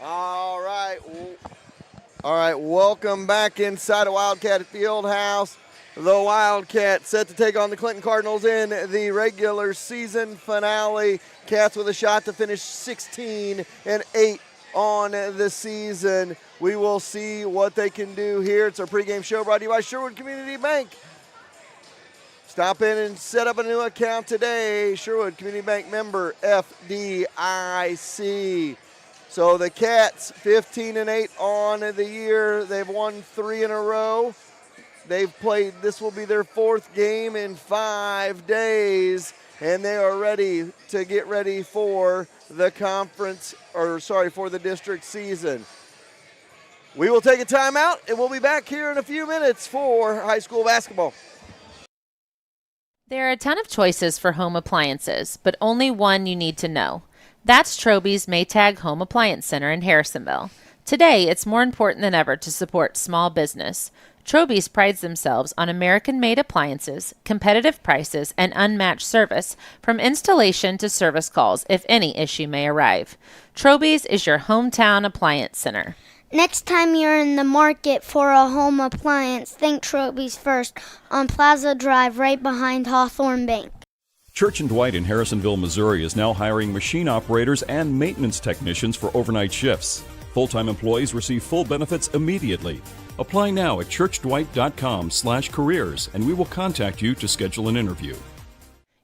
All right. All right, welcome back inside of Wildcat Fieldhouse. The Wildcats set to take on the Clinton Cardinals in the regular season finale. Cats with a shot to finish 16-8 on the season. We will see what they can do here. It's our pregame show brought to you by Sherwood Community Bank. Stop in and set up a new account today. Sherwood Community Bank member FDIC. So the Cats 15-8 on the year. They've won 3 in a row. They've played, this will be their 4th game in 5 days, and they are ready to get ready for the for the district season. We will take a timeout, and we'll be back here in a few minutes for high school basketball. There are a ton of choices for home appliances, but only one you need to know. That's Troby's Maytag Home Appliance Center in Harrisonville. Today, it's more important than ever to support small business. Troby's prides themselves on American-made appliances, competitive prices, and unmatched service, from installation to service calls if any issue may arrive. Troby's is your hometown appliance center. Next time you're in the market for a home appliance, think Troby's first on Plaza Drive right behind Hawthorne Bank. Church & Dwight in Harrisonville, Missouri is now hiring machine operators and maintenance technicians for overnight shifts. Full-time employees receive full benefits immediately. Apply now at churchdwight.com/careers and we will contact you to schedule an interview.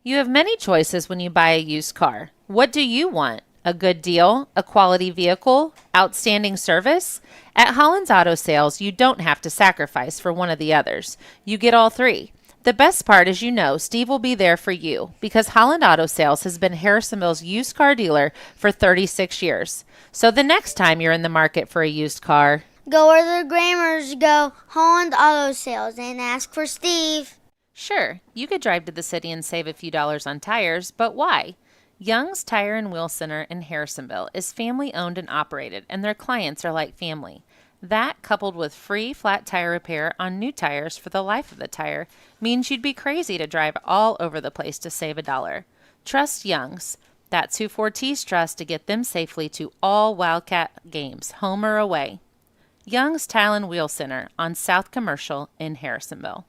You have many choices when you buy a used car. What do you want? A good deal? A quality vehicle? Outstanding service? At Holland's Auto Sales, you don't have to sacrifice for one of the others. You get all three. The best part is Steve will be there for you because Holland Auto Sales has been Harrisonville's used car dealer for 36 years. So the next time you're in the market for a used car, go where the Grammars go, Holland Auto Sales, and ask for Steve. Sure, you could drive to the city and save a few dollars on tires, but why? Young's Tire and Wheel Center in Harrisonville is family owned and operated, and their clients are like family. That, coupled with free flat tire repair on new tires for the life of the tire, means you'd be crazy to drive all over the place to save $1. Trust Young's. That's who Fortis trusts to get them safely to all Wildcat games, home or away. Young's Tire and Wheel Center on South Commercial in Harrisonville.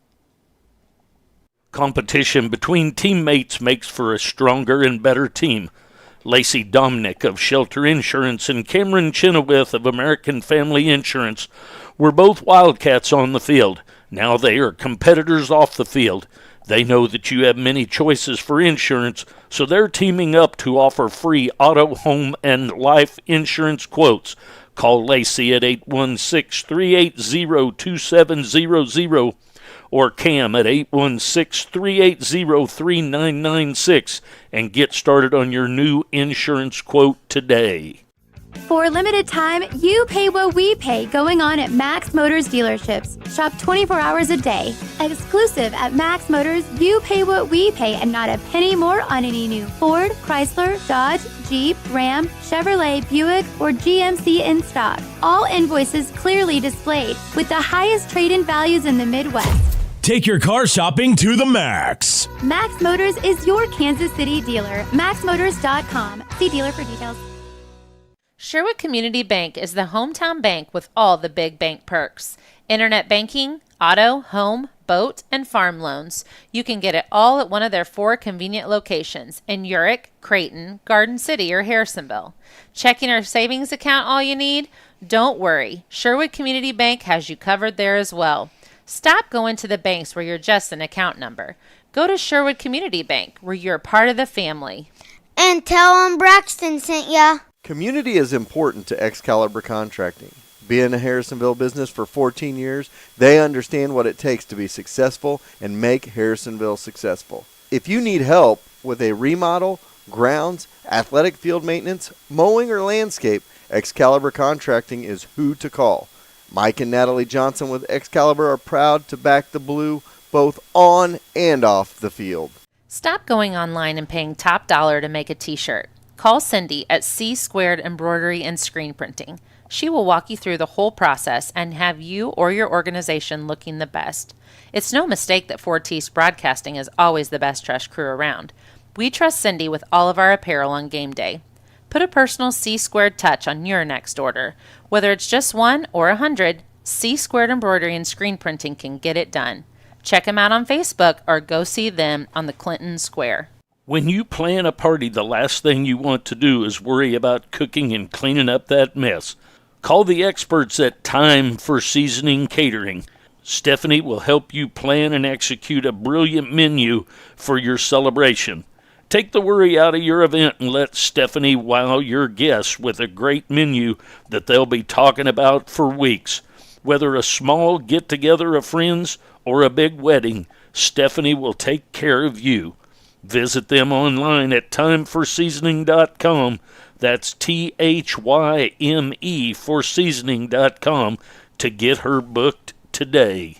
Competition between teammates makes for a stronger and better team. Lacey Dominick of Shelter Insurance and Cameron Chenoweth of American Family Insurance were both Wildcats on the field. Now they are competitors off the field. They know that you have many choices for insurance, so they're teaming up to offer free auto, home, and life insurance quotes. Call Lacey at 816-380-2700 or Cam at 816-380-3996 and get started on your new insurance quote today. For a limited time, you pay what we pay going on at Max Motors dealerships. Shop 24 hours a day. Exclusive at Max Motors, you pay what we pay and not a penny more on any new Ford, Chrysler, Dodge, Jeep, Ram, Chevrolet, Buick, or GMC in stock. All invoices clearly displayed with the highest trade-in values in the Midwest. Take your car shopping to the max. Max Motors is your Kansas City dealer. MaxMotors.com. See dealer for details. Sherwood Community Bank is the hometown bank with all the big bank perks. Internet banking, auto, home, boat, and farm loans. You can get it all at one of their 4 convenient locations in Urick, Creighton, Garden City, or Harrisonville. Checking or savings account all you need? Don't worry. Sherwood Community Bank has you covered there as well. Stop going to the banks where you're just an account number. Go to Sherwood Community Bank where you're part of the family. And tell them Braxton sent ya. Community is important to Excalibur Contracting. Being a Harrisonville business for 14 years, they understand what it takes to be successful and make Harrisonville successful. If you need help with a remodel, grounds, athletic field maintenance, mowing, or landscape, Excalibur Contracting is who to call. Mike and Natalie Johnson with Excalibur are proud to back the blue both on and off the field. Stop going online and paying top dollar to make a t-shirt. Call Cindy at C² Embroidery and Screen Printing. She will walk you through the whole process and have you or your organization looking the best. It's no mistake that Fortis Broadcasting is always the best trust crew around. We trust Cindy with all of our apparel on game day. Put a personal C-squared touch on your next order. Whether it's just 1 or 100, C-squared embroidery and screen printing can get it done. Check them out on Facebook or go see them on the Clinton Square. When you plan a party, the last thing you want to do is worry about cooking and cleaning up that mess. Call the experts at Time for Seasoning Catering. Stephanie will help you plan and execute a brilliant menu for your celebration. Take the worry out of your event and let Stephanie wow your guests with a great menu that they'll be talking about for weeks. Whether a small get-together of friends or a big wedding, Stephanie will take care of you. Visit them online at timeforseasoning.com. That's THYME for seasoning.com to get her booked today.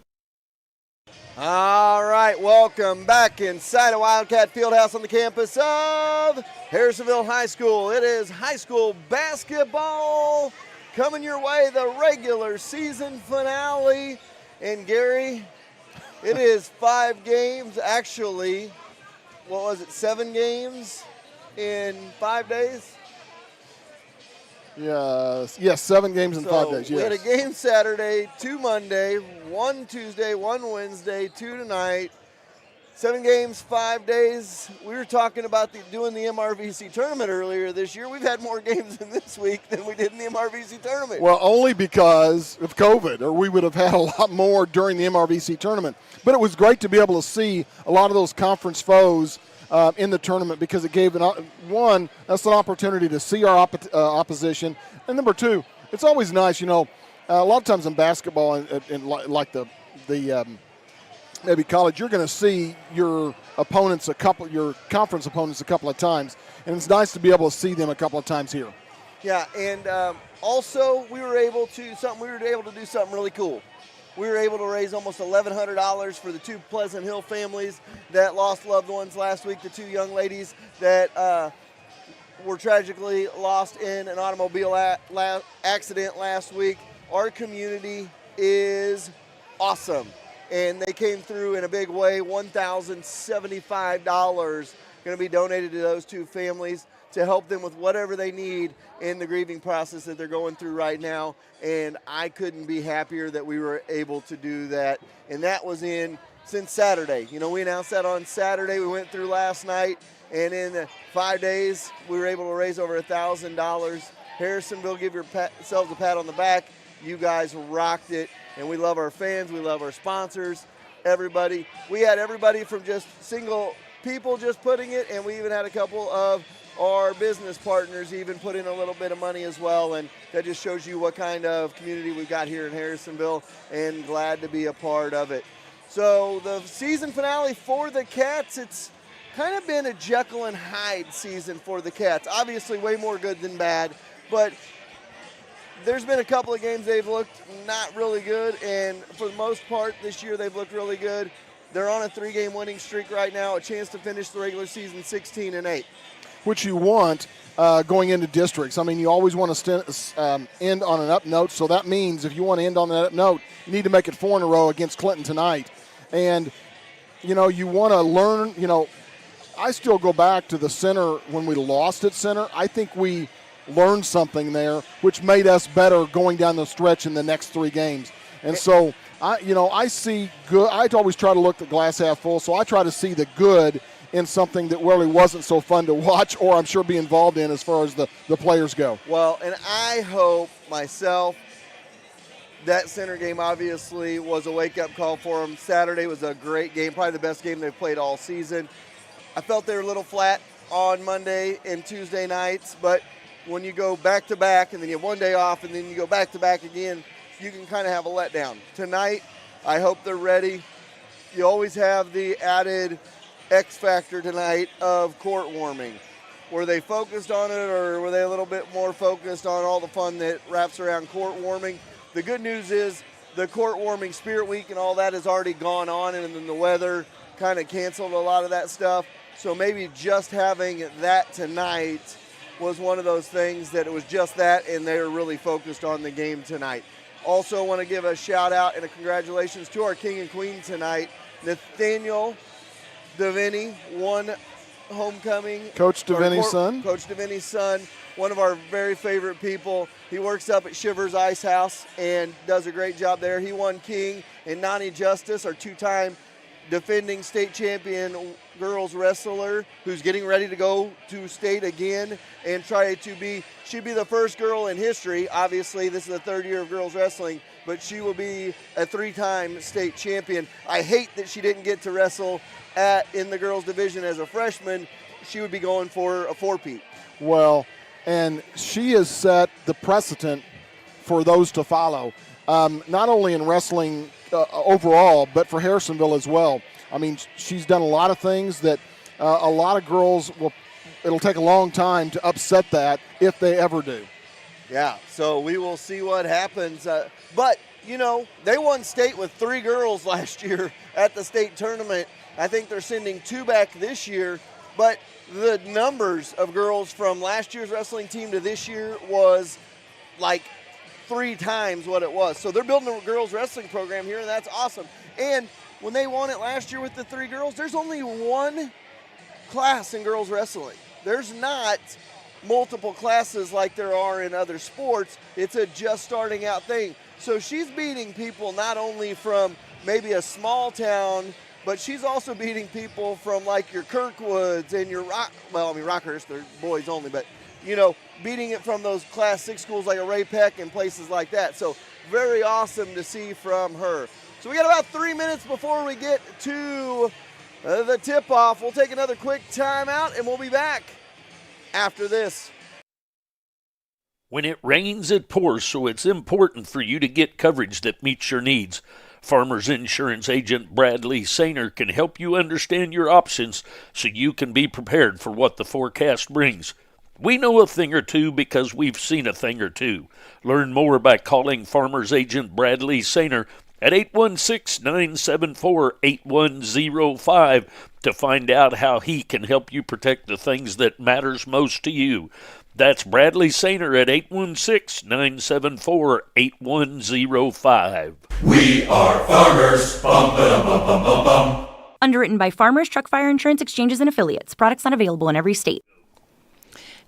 All right, welcome back inside of Wildcat Fieldhouse on the campus of Harrisonville High School. It is high school basketball coming your way, the regular season finale. And Gary, it is 5 games, actually, 7 games in 5 days? Yes, 7 games in 5 days, yes. We had a game Saturday, 2 Monday, 1 Tuesday, 1 Wednesday, 2 tonight. 7 games, 5 days. We were talking about doing the MRVC tournament earlier this year. We've had more games in this week than we did in the MRVC tournament. Well, only because of COVID, or we would have had a lot more during the MRVC tournament. But it was great to be able to see a lot of those conference foes in the tournament, because it gave us an opportunity to see our opposition, and number 2, it's always nice, a lot of times in basketball and like the maybe college, you're going to see your conference opponents a couple of times, and it's nice to be able to see them a couple of times here. Yeah, and also we were able to do something really cool. We were able to raise almost $1,100 for the 2 Pleasant Hill families that lost loved ones last week, the 2 young ladies that were tragically lost in an automobile accident last week. Our community is awesome, and they came through in a big way. $1,075 going to be donated to those 2 families to help them with whatever they need in the grieving process that they're going through right now. And I couldn't be happier that we were able to do that. And that was since Saturday. We announced that on Saturday. We went through last night, and in 5 days, we were able to raise over $1,000. Harrisonville, give yourselves a pat on the back. You guys rocked it, and we love our fans. We love our sponsors, everybody. We had everybody from just single people just putting it, and we even had a couple of our business partners even put in a little bit of money as well, and that just shows you what kind of community we've got here in Harrisonville, and glad to be a part of it. So the season finale for the Cats, it's kind of been a Jekyll and Hyde season for the Cats. Obviously way more good than bad, but there's been a couple of games they've looked not really good, and for the most part this year they've looked really good. They're on a 3-game winning streak right now, a chance to finish the regular season 16-8. Which you want going into districts. I mean, you always want to end on an up note, so that means if you want to end on that up note, you need to make it 4 in a row against Clinton tonight. And, you want to learn, I still go back to the center when we lost at center. I think we learned something there, which made us better going down the stretch in the next 3 games. And so, I see good. I always try to look at the glass half full, so I try to see the good in something that really wasn't so fun to watch or I'm sure be involved in as far as the players go. Well, and I hope myself that center game obviously was a wake-up call for them. Saturday was a great game, probably the best game they've played all season. I felt they were a little flat on Monday and Tuesday nights, but when you go back-to-back and then you have 1 day off and then you go back-to-back again, you can kind of have a letdown. Tonight, I hope they're ready. You always have the added X factor tonight of court warming. Were they focused on it, or were they a little bit more focused on all the fun that wraps around court warming? The good news is the court warming Spirit Week and all that has already gone on, and then the weather kind of canceled a lot of that stuff. So maybe just having that tonight was one of those things that it was just that, and they were really focused on the game tonight. Also want to give a shout out and a congratulations to our king and queen tonight. Nathaniel Davini won homecoming. Coach Devaney's son. Coach Devaney's son, one of our very favorite people. He works up at Shivers Ice House and does a great job there. He won King, and Nani Justice, our two-time defending state champion girls wrestler, who's getting ready to go to state again and she'd be the first girl in history. Obviously, this is the third year of girls wrestling, but she will be a 3-time state champion. I hate that she didn't get to wrestle in the girls division as a freshman. She would be going for a 4-peat. Well, and she has set the precedent for those to follow, not only in wrestling overall, but for Harrisonville as well. I mean, she's done a lot of things that a lot of girls it'll take a long time to upset that if they ever do. Yeah, so we will see what happens. But, they won state with 3 girls last year at the state tournament. I think they're sending 2 back this year. But the numbers of girls from last year's wrestling team to this year was like 3 times what it was. So they're building a girls wrestling program here, and that's awesome. And when they won it last year with the 3 girls, there's only 1 class in girls wrestling. There's not multiple classes like there are in other sports. It's a just starting out thing. So she's beating people not only from maybe a small town, but she's also beating people from like your Kirkwoods and your Rockhurst, they're boys only, but beating it from those Class 6 schools like a Ray Peck and places like that. So very awesome to see from her. So we got about 3 minutes before we get to the tip-off. We'll take another quick timeout, and we'll be back after this. When it rains, it pours, so it's important for you to get coverage that meets your needs. Farmers Insurance Agent Bradley Sainer can help you understand your options so you can be prepared for what the forecast brings. We know a thing or two because we've seen a thing or two. Learn more by calling Farmers Agent Bradley Sainer at 816-974-8105 to find out how he can help you protect the things that matters most to you. That's Bradley Sainer at 816-974-8105. We are farmers. Bum, ba-dum, bum, bum, bum, bum. Underwritten by Farmers Truck Fire Insurance Exchanges and Affiliates. Products not available in every state.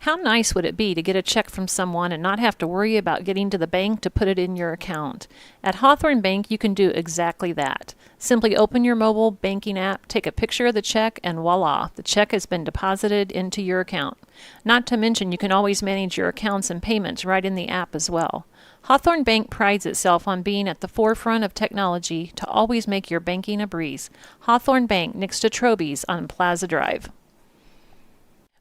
How nice would it be to get a check from someone and not have to worry about getting to the bank to put it in your account? At Hawthorne Bank, you can do exactly that. Simply open your mobile banking app, take a picture of the check, and voila, the check has been deposited into your account. Not to mention, you can always manage your accounts and payments right in the app as well. Hawthorne Bank prides itself on being at the forefront of technology to always make your banking a breeze. Hawthorne Bank, next to Troby's on Plaza Drive.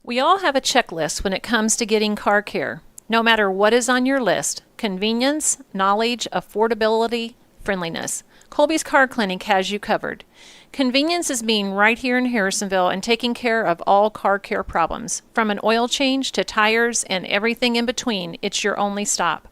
We all have a checklist when it comes to getting car care. No matter what is on your list, convenience, knowledge, affordability, friendliness, Colby's Car Clinic has you covered. Convenience is being right here in Harrisonville and taking care of all car care problems. From an oil change to tires and everything in between, it's your only stop.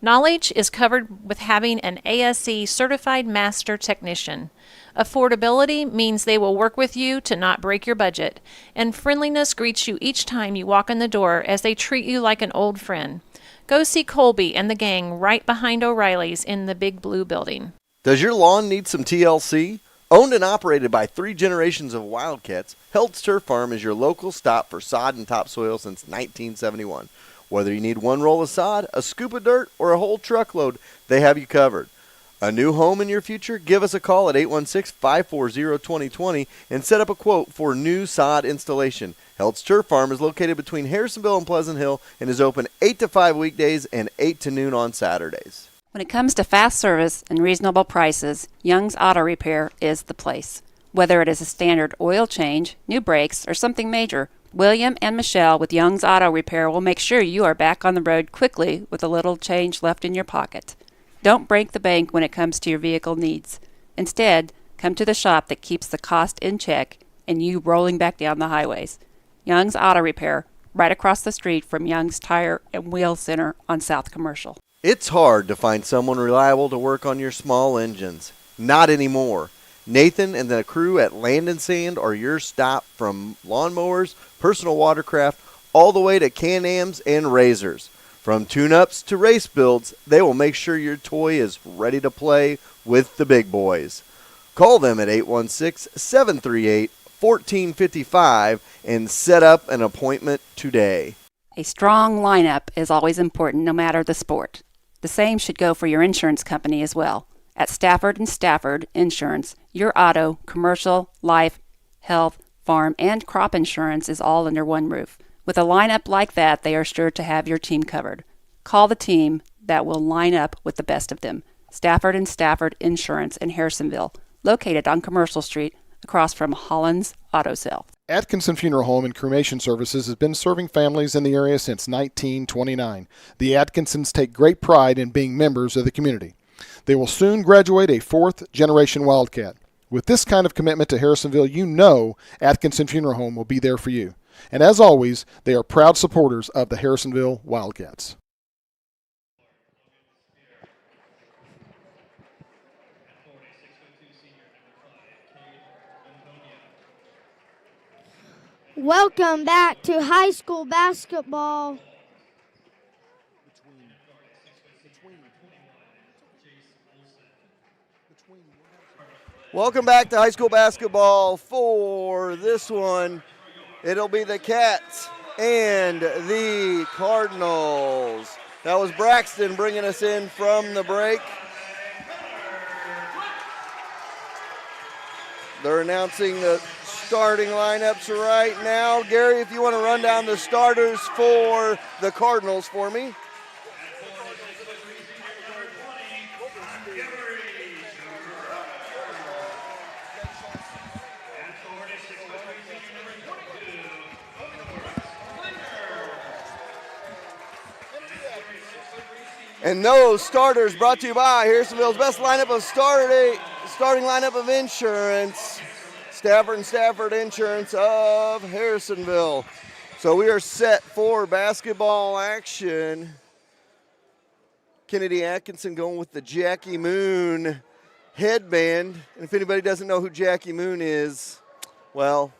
Knowledge is covered with having an ASE certified master technician. Affordability means they will work with you to not break your budget. And friendliness greets you each time you walk in the door as they treat you like an old friend. Go see Colby and the gang right behind O'Reilly's in the Big Blue Building. Does your lawn need some TLC? Owned and operated by 3 generations of Wildcats, Held's Turf Farm is your local stop for sod and topsoil since 1971. Whether you need 1 roll of sod, a scoop of dirt, or a whole truckload, they have you covered. A new home in your future? Give us a call at 816-540-2020 and set up a quote for new sod installation. Held's Turf Farm is located between Harrisonville and Pleasant Hill and is open 8 to 5 weekdays and 8 to noon on Saturdays. When it comes to fast service and reasonable prices, Young's Auto Repair is the place. Whether it is a standard oil change, new brakes, or something major, William and Michelle with Young's Auto Repair will make sure you are back on the road quickly with a little change left in your pocket. Don't break the bank when it comes to your vehicle needs. Instead, come to the shop that keeps the cost in check and you rolling back down the highways. Young's Auto Repair, right across the street from Young's Tire and Wheel Center on South Commercial. It's hard to find someone reliable to work on your small engines. Not anymore. Nathan and the crew at Land and Sand are your stop from lawnmowers, personal watercraft, all the way to Can-Ams and razors. From tune-ups to race builds, they will make sure your toy is ready to play with the big boys. Call them at 816-738 1455 and set up an appointment today. A strong lineup is always important no matter the sport. The same should go for your insurance company as well. At Stafford & Stafford Insurance, your auto, commercial, life, health, farm, and crop insurance is all under one roof. With a lineup like that, they are sure to have your team covered. Call the team that will line up with the best of them. Stafford & Stafford Insurance in Harrisonville, located on Commercial Street, across from Holland's Auto Sale. Atkinson Funeral Home and Cremation Services has been serving families in the area since 1929. The Atkinsons take great pride in being members of the community. They will soon graduate a fourth-generation Wildcat. With this kind of commitment to Harrisonville, you know Atkinson Funeral Home will be there for you. And as always, they are proud supporters of the Harrisonville Wildcats. Welcome back to high school basketball. Welcome back to high school basketball. For this one, it'll be the Cats and the Cardinals. That was Braxton bringing us in from the break. They're announcing the starting lineups right now. Gary, if you want to run down the starters for the Cardinals for me. And those starters brought to you by Harrisonville's best lineup of starting lineup of insurance, Stafford & Stafford Insurance of Harrisonville. So we are set for basketball action. Kennedy Atkinson going with the Jackie Moon headband. And if anybody doesn't know who Jackie Moon is, well,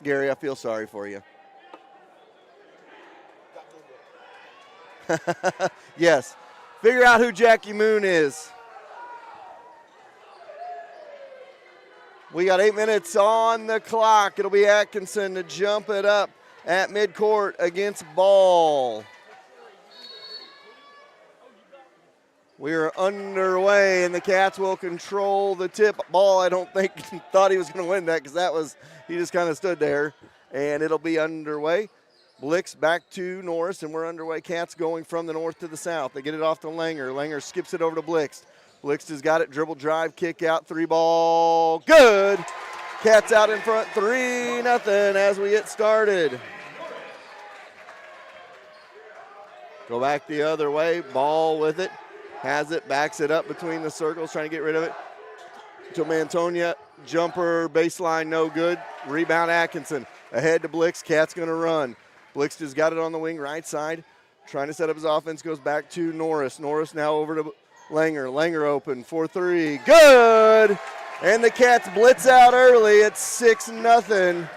Gary, I feel sorry for you. Yes. Figure out who Jackie Moon is. We got 8 minutes on the clock. It'll be Atkinson to jump it up at midcourt against Ball. We are underway, and the Cats will control the tip. Ball, I don't think thought he was going to win that because he just kind of stood there, and it'll be underway. Blix back to Norris, and we're underway. Cats going from the north to the south. They get it off to Langer. Langer skips it over to Blix. Blix has got it. Dribble, drive, kick out, three ball. Good. Cats out in front, 3-0 as we get started. Go back the other way. Ball with it. Has it, backs it up between the circles, trying to get rid of it. To Mantonia. Jumper, baseline, no good. Rebound, Atkinson. Ahead to Blix. Cat's going to run. Blix has got it on the wing, right side. Trying to set up his offense, goes back to Norris. Norris now over to Langer. Langer open for three. Good! And the Cats blitz out early. It's 6-0.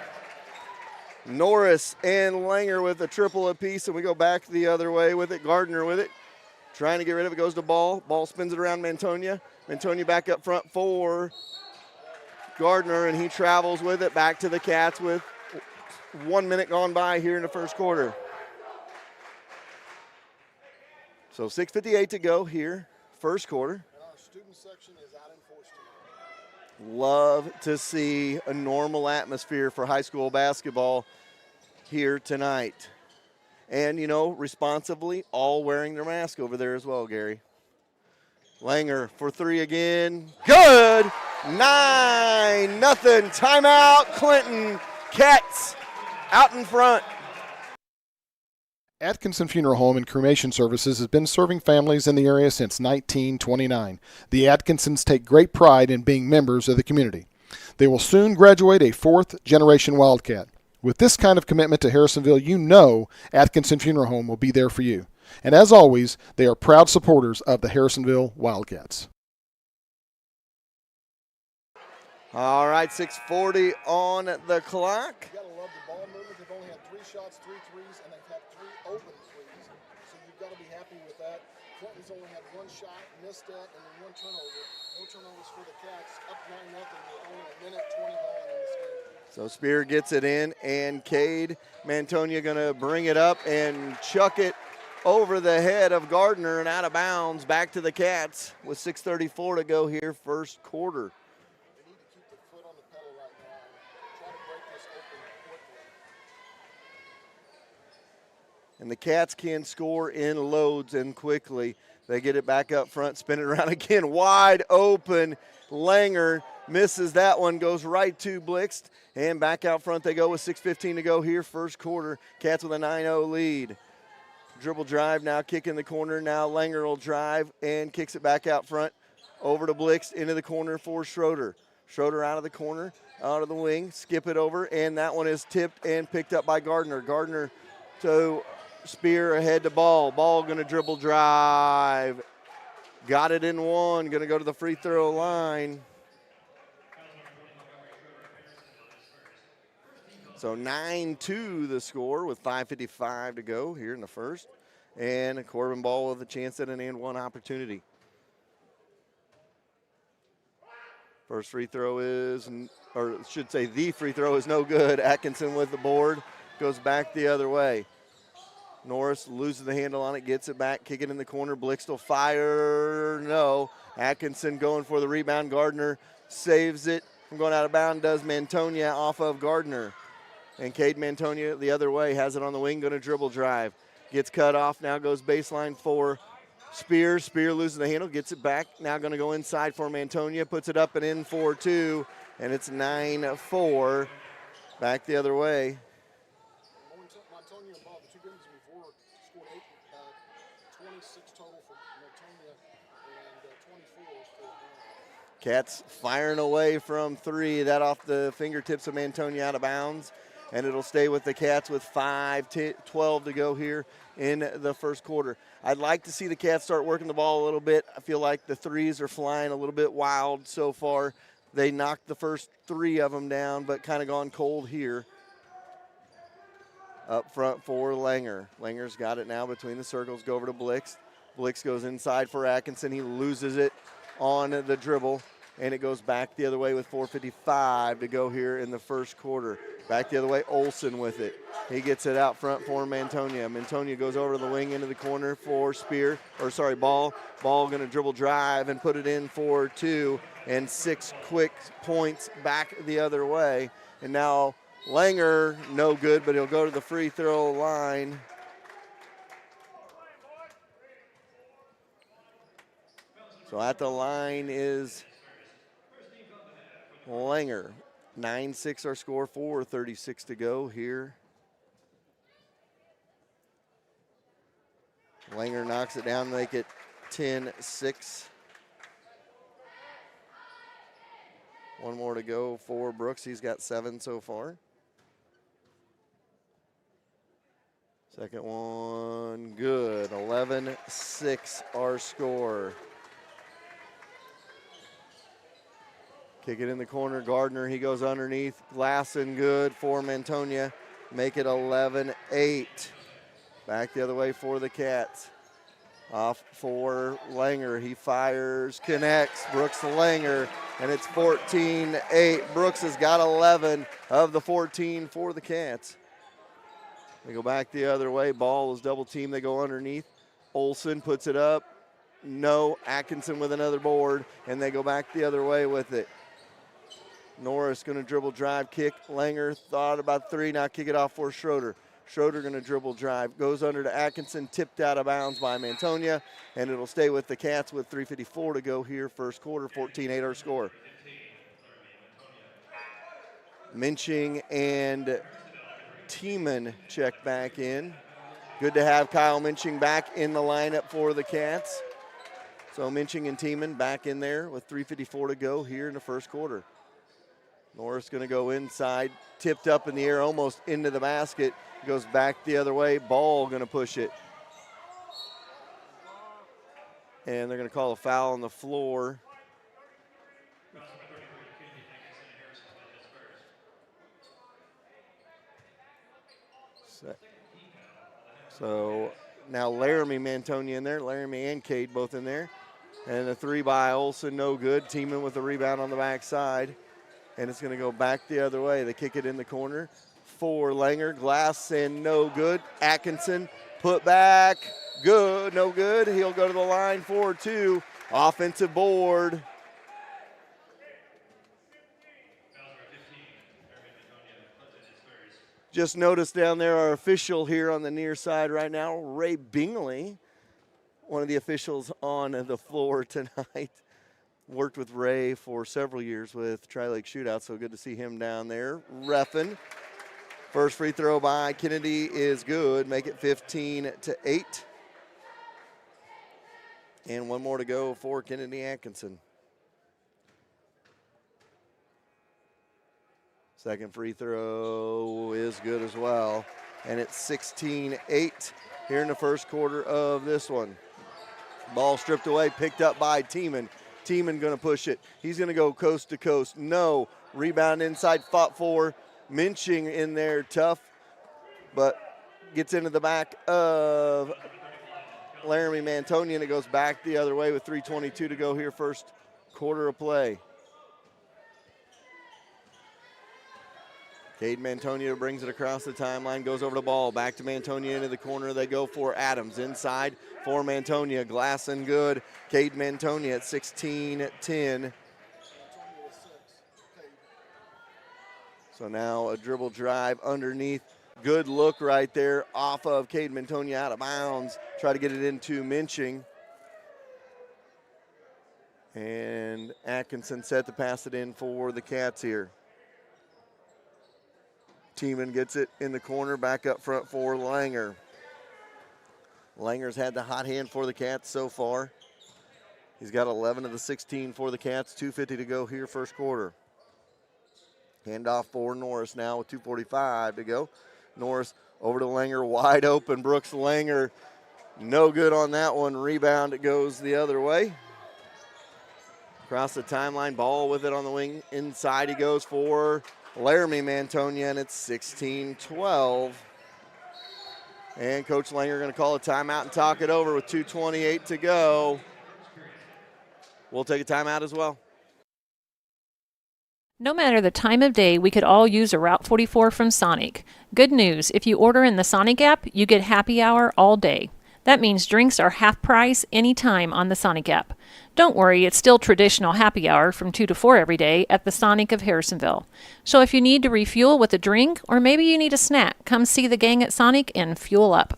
Norris and Langer with a triple apiece, and we go back the other way with it. Gardner with it. Trying to get rid of it, goes to Ball. Ball spins it around Mantonia. Mantonia back up front for Gardner, and he travels with it back to the Cats with 1 minute gone by here in the first quarter. So 6:58 to go here, first quarter. And our student section is out in force tonight. Love to see a normal atmosphere for high school basketball here tonight. And, you know, responsibly, all wearing their mask over there as well, Gary. Langer for three again. Good! 9-0. Timeout, Clinton. Cats out in front. Atkinson Funeral Home and Cremation Services has been serving families in the area since 1929. The Atkinsons take great pride in being members of the community. They will soon graduate a fourth-generation Wildcat. With this kind of commitment to Harrisonville, you know Atkinson Funeral Home will be there for you. And as always, they are proud supporters of the Harrisonville Wildcats. All right, 6:40 on the clock. You gotta love the ball movement. They've only had 3 shots, 3 threes, and they've had 3 open threes. So you've got to be happy with that. Clinton's only had 1 shot, missed that, and then 1 turnover. No turnovers for the Cats. Up 9-0 with only a minute 20 gone in this game. So Spear gets it in, and Cade Mantonia going to bring it up and chuck it over the head of Gardner and out of bounds. Back to the Cats with 6:34 to go here, first quarter. They need to keep their foot on the pedal right now and try to break this open quickly. And the Cats can score in loads and quickly. They get it back up front, spin it around again, wide open. Langer misses that one, goes right to Blixt, and back out front they go with 6:15 to go here, first quarter. Cats with a 9-0 lead. Dribble drive, now kick in the corner. Now Langer will drive and kicks it back out front. Over to Blixt, into the corner for Schroeder. Schroeder out of the corner, out of the wing, skip it over, and that one is tipped and picked up by Gardner. Gardner to Spear, ahead to Ball. Ball going to dribble drive. Got it in one, going to go to the free throw line. So 9-2 the score with 5:55 to go here in the first. And Corbin Ball with a chance at an and one opportunity. First free throw is, or I should say the free throw is no good. Atkinson with the board, goes back the other way. Norris loses the handle on it, gets it back, kick it in the corner. Blixt will fire, no. Atkinson going for the rebound. Gardner saves it from going out of bounds, does Mantonia off of Gardner. And Cade Mantonia the other way, has it on the wing, going to dribble drive. Gets cut off, now goes baseline for Spear. Spear loses the handle, gets it back. Now going to go inside for Mantonia, puts it up and in for two, and it's 9-4. Back the other way. Mantonia and Ball, the two games before, scored 26 total for Mantonia and 24 for Ball. Cats firing away from three. That off the fingertips of Mantonia, out of bounds. And it'll stay with the Cats with 5:12 to go here in the first quarter. I'd like to see the Cats start working the ball a little bit. I feel like the threes are flying a little bit wild so far. They knocked the first three of them down, but kind of gone cold here. Up front for Langer. Langer's got it now between the circles. Go over to Blixt. Blixt goes inside for Atkinson. He loses it on the dribble, and it goes back the other way with 4:55 to go here in the first quarter. Back the other way, Olsen with it. He gets it out front for Mantonia. Mantonia goes over to the wing into the corner for Ball. Ball going to dribble drive and put it in for two, and 6 quick points back the other way. And now Langer, no good, but he'll go to the free throw line. So at the line is Langer. 9-6 our score, 4:36 to go here. Langer knocks it down, make it 10-6. One more to go for Brooks. He's got 7 so far. Second one, good. 11-6 our score. Kick it in the corner, Gardner, he goes underneath. Glasson good for Mantonia. Make it 11-8. Back the other way for the Cats. Off for Langer, he fires, connects, Brooks to Langer, and it's 14-8. Brooks has got 11 of the 14 for the Cats. They go back the other way, Ball is double teamed, they go underneath. Olsen puts it up, no. Atkinson with another board, and they go back the other way with it. Norris going to dribble drive, kick. Langer thought about three, now kick it off for Schroeder. Schroeder going to dribble drive, goes under to Atkinson, tipped out of bounds by Mantonia, and it'll stay with the Cats with 3:54 to go here, first quarter, 14-8 our score. Minching and Tiemann check back in. Good to have Kyle Minching back in the lineup for the Cats. So Minching and Tiemann back in there with 3:54 to go here in the first quarter. Norris going to go inside, tipped up in the air, almost into the basket. Goes back the other way. Ball going to push it. And they're going to call a foul on the floor. So now Laramie Mantonia in there. Laramie and Cade both in there. And a three by Olsen, no good. Tiemann with the rebound on the backside. and it's going to go back the other way. They kick it in the corner for Langer. Glass and no good. Atkinson put back. Good, no good. He'll go to the line for 2. Offensive board. Just noticed down there our official here on the near side right now, Ray Bingley, one of the officials on the floor tonight. Worked with Ray for several years with Tri-Lake Shootout, so good to see him down there reffing. First free throw by Kennedy is good. Make it 15-8. And one more to go for Kennedy Atkinson. Second free throw is good as well. And it's 16-8 here in the first quarter of this one. Ball stripped away, picked up by Tiemann. Tiemann going to push it. He's going to go coast to coast. No. Rebound inside, fought for. Minching in there, tough, but gets into the back of Laramie Mantonia, and it goes back the other way with 3:22 to go here, first quarter of play. Cade Mantonia brings it across the timeline, goes over the ball, back to Mantonia into the corner. They go for Adams inside for Mantonia. Glass and good. Cade Mantonia at 16-10. So now a dribble drive underneath. Good look right there off of Cade Mantonia out of bounds. Try to get it into Minching. And Atkinson set to pass it in for the Cats here. Tiemann gets it in the corner, back up front for Langer. Langer's had the hot hand for the Cats so far. He's got 11 of the 16 for the Cats, 2:50 to go here, first quarter. Handoff for Norris now with 2:45 to go. Norris over to Langer, wide open. Brooks Langer, no good on that one. Rebound, it goes the other way. Across the timeline, ball with it on the wing. Inside he goes for Laramie Mantonia, and it's 16-12. And Coach Langer going to call a timeout and talk it over with 2:28 to go. We'll take a timeout as well. No matter the time of day, we could all use a Route 44 from Sonic. Good news, if you order in the Sonic app, you get happy hour all day. That means drinks are half price anytime on the Sonic app. Don't worry, it's still traditional happy hour from 2 to 4 every day at the Sonic of Harrisonville. So if you need to refuel with a drink, or maybe you need a snack, come see the gang at Sonic and fuel up.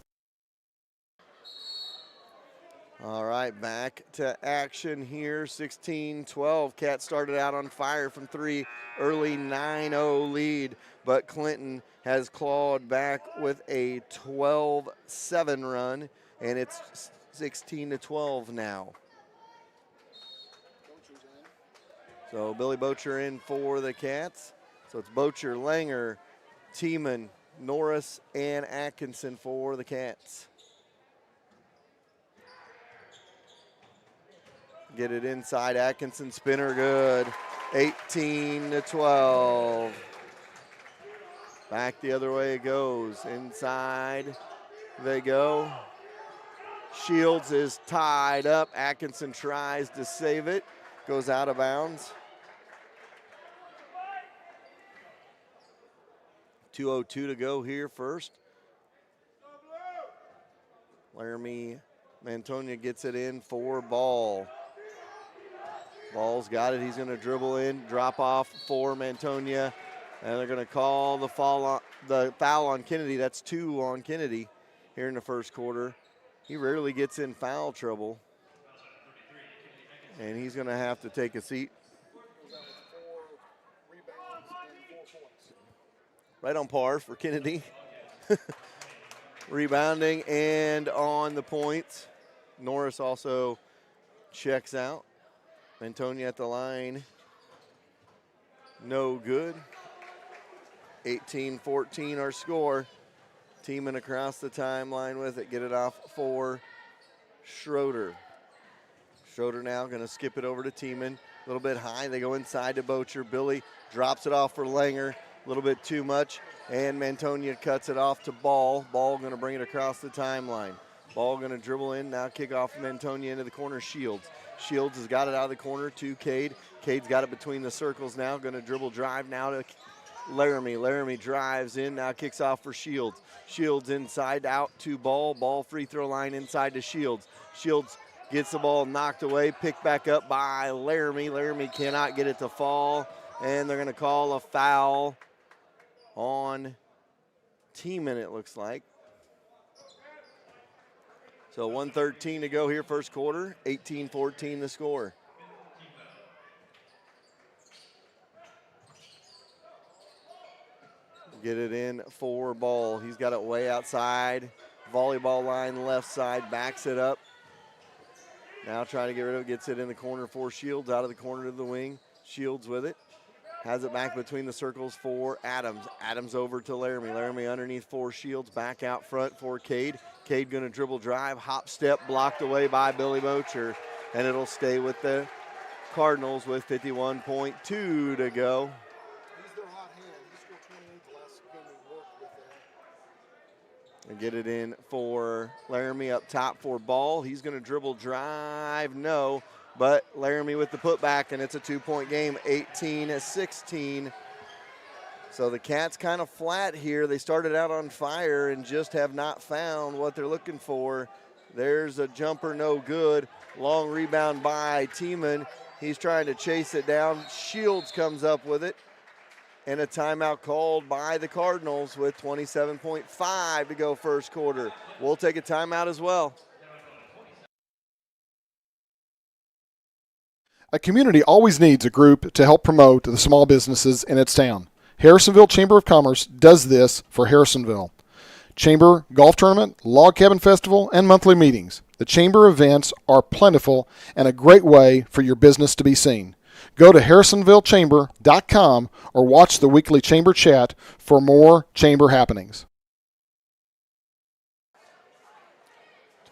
All right, back to action here, 16-12. Cats started out on fire from 3, early 9-0 lead, but Clinton has clawed back with a 12-7 run, and it's 16-12 now. So Billy Bocher in for the Cats. So it's Bocher, Langer, Tiemann, Norris, and Atkinson for the Cats. Get it inside, Atkinson, spinner, good. 18-12. Back the other way it goes. Inside they go. Shields is tied up. Atkinson tries to save it. Goes out of bounds. 2:02 to go here first. Laramie Mantonia gets it in for Ball. Ball's got it. He's going to dribble in, drop off for Mantonia, and they're going to call the foul on Kennedy. That's 2 on Kennedy here in the first quarter. He rarely gets in foul trouble, and he's going to have to take a seat. Right on par for Kennedy. Rebounding and on the points. Norris also checks out. Mantonia at the line, no good. 18-14 our score. Tiemann across the timeline with it. Get it off for Schroeder. Schroeder now going to skip it over to Tiemann. A little bit high. They go inside to Bocher. Billy drops it off for Langer. A little bit too much. And Mantonia cuts it off to Ball. Ball going to bring it across the timeline. Ball going to dribble in. Now kick off Mantonia into the corner. Shields. Shields has got it out of the corner to Cade. Cade's got it between the circles now. Going to dribble drive now to Laramie. Laramie drives in, now kicks off for Shields. Shields inside, out to Ball. Ball free throw line inside to Shields. Shields gets the ball knocked away, picked back up by Laramie. Laramie cannot get it to fall, and they're going to call a foul on Teeman, it looks like. So 1:13 to go here, first quarter, 18-14 the score. Get it in for Ball. He's got it way outside. Volleyball line left side, backs it up. Now trying to get rid of it, gets it in the corner for Shields, out of the corner to the wing. Shields with it. Has it back between the circles for Adams. Adams over to Laramie. Laramie underneath for Shields, back out front for Cade. Cade going to dribble drive, hop step, blocked away by Billy Bocher, and it'll stay with the Cardinals with 51.2 to go. And get it in for Laramie up top for Ball. He's going to dribble drive, no, but Laramie with the putback, and it's a 2-point game, 18-16. So the Cats kind of flat here. They started out on fire and just have not found what they're looking for. There's a jumper, no good. Long rebound by Teeman. He's trying to chase it down. Shields comes up with it. And a timeout called by the Cardinals with 27.5 to go first quarter. We'll take a timeout as well. A community always needs a group to help promote the small businesses in its town. Harrisonville Chamber of Commerce does this for Harrisonville. Chamber Golf Tournament, Log Cabin Festival, and monthly meetings. The Chamber events are plentiful and a great way for your business to be seen. Go to harrisonvillechamber.com or watch the weekly Chamber chat for more Chamber happenings.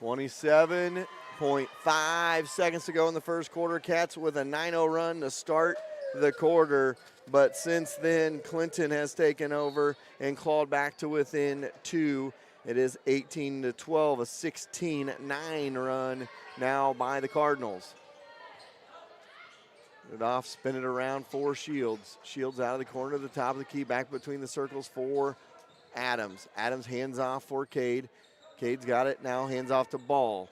27.5 seconds to go in the first quarter. Cats with a 9-0 run to start the quarter. But since then, Clinton has taken over and clawed back to within 2. It is 18-12, a 16-9 run now by the Cardinals. It off, spin it around for Shields. Shields out of the corner to the top of the key, back between the circles for Adams. Adams hands off for Cade. Cade's got it now, hands off to Ball.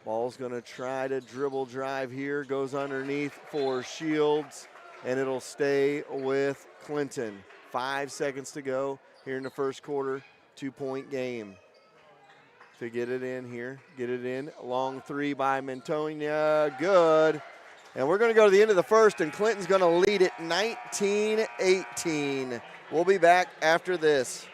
Ball's going to try to dribble drive here, goes underneath for Shields, and it'll stay with Clinton. 5 seconds to go here in the first quarter, 2-point game. To get it in here, get it in. Long three by Mantonia, good. And we're going to go to the end of the first, and Clinton's going to lead it 19-18. We'll be back after this.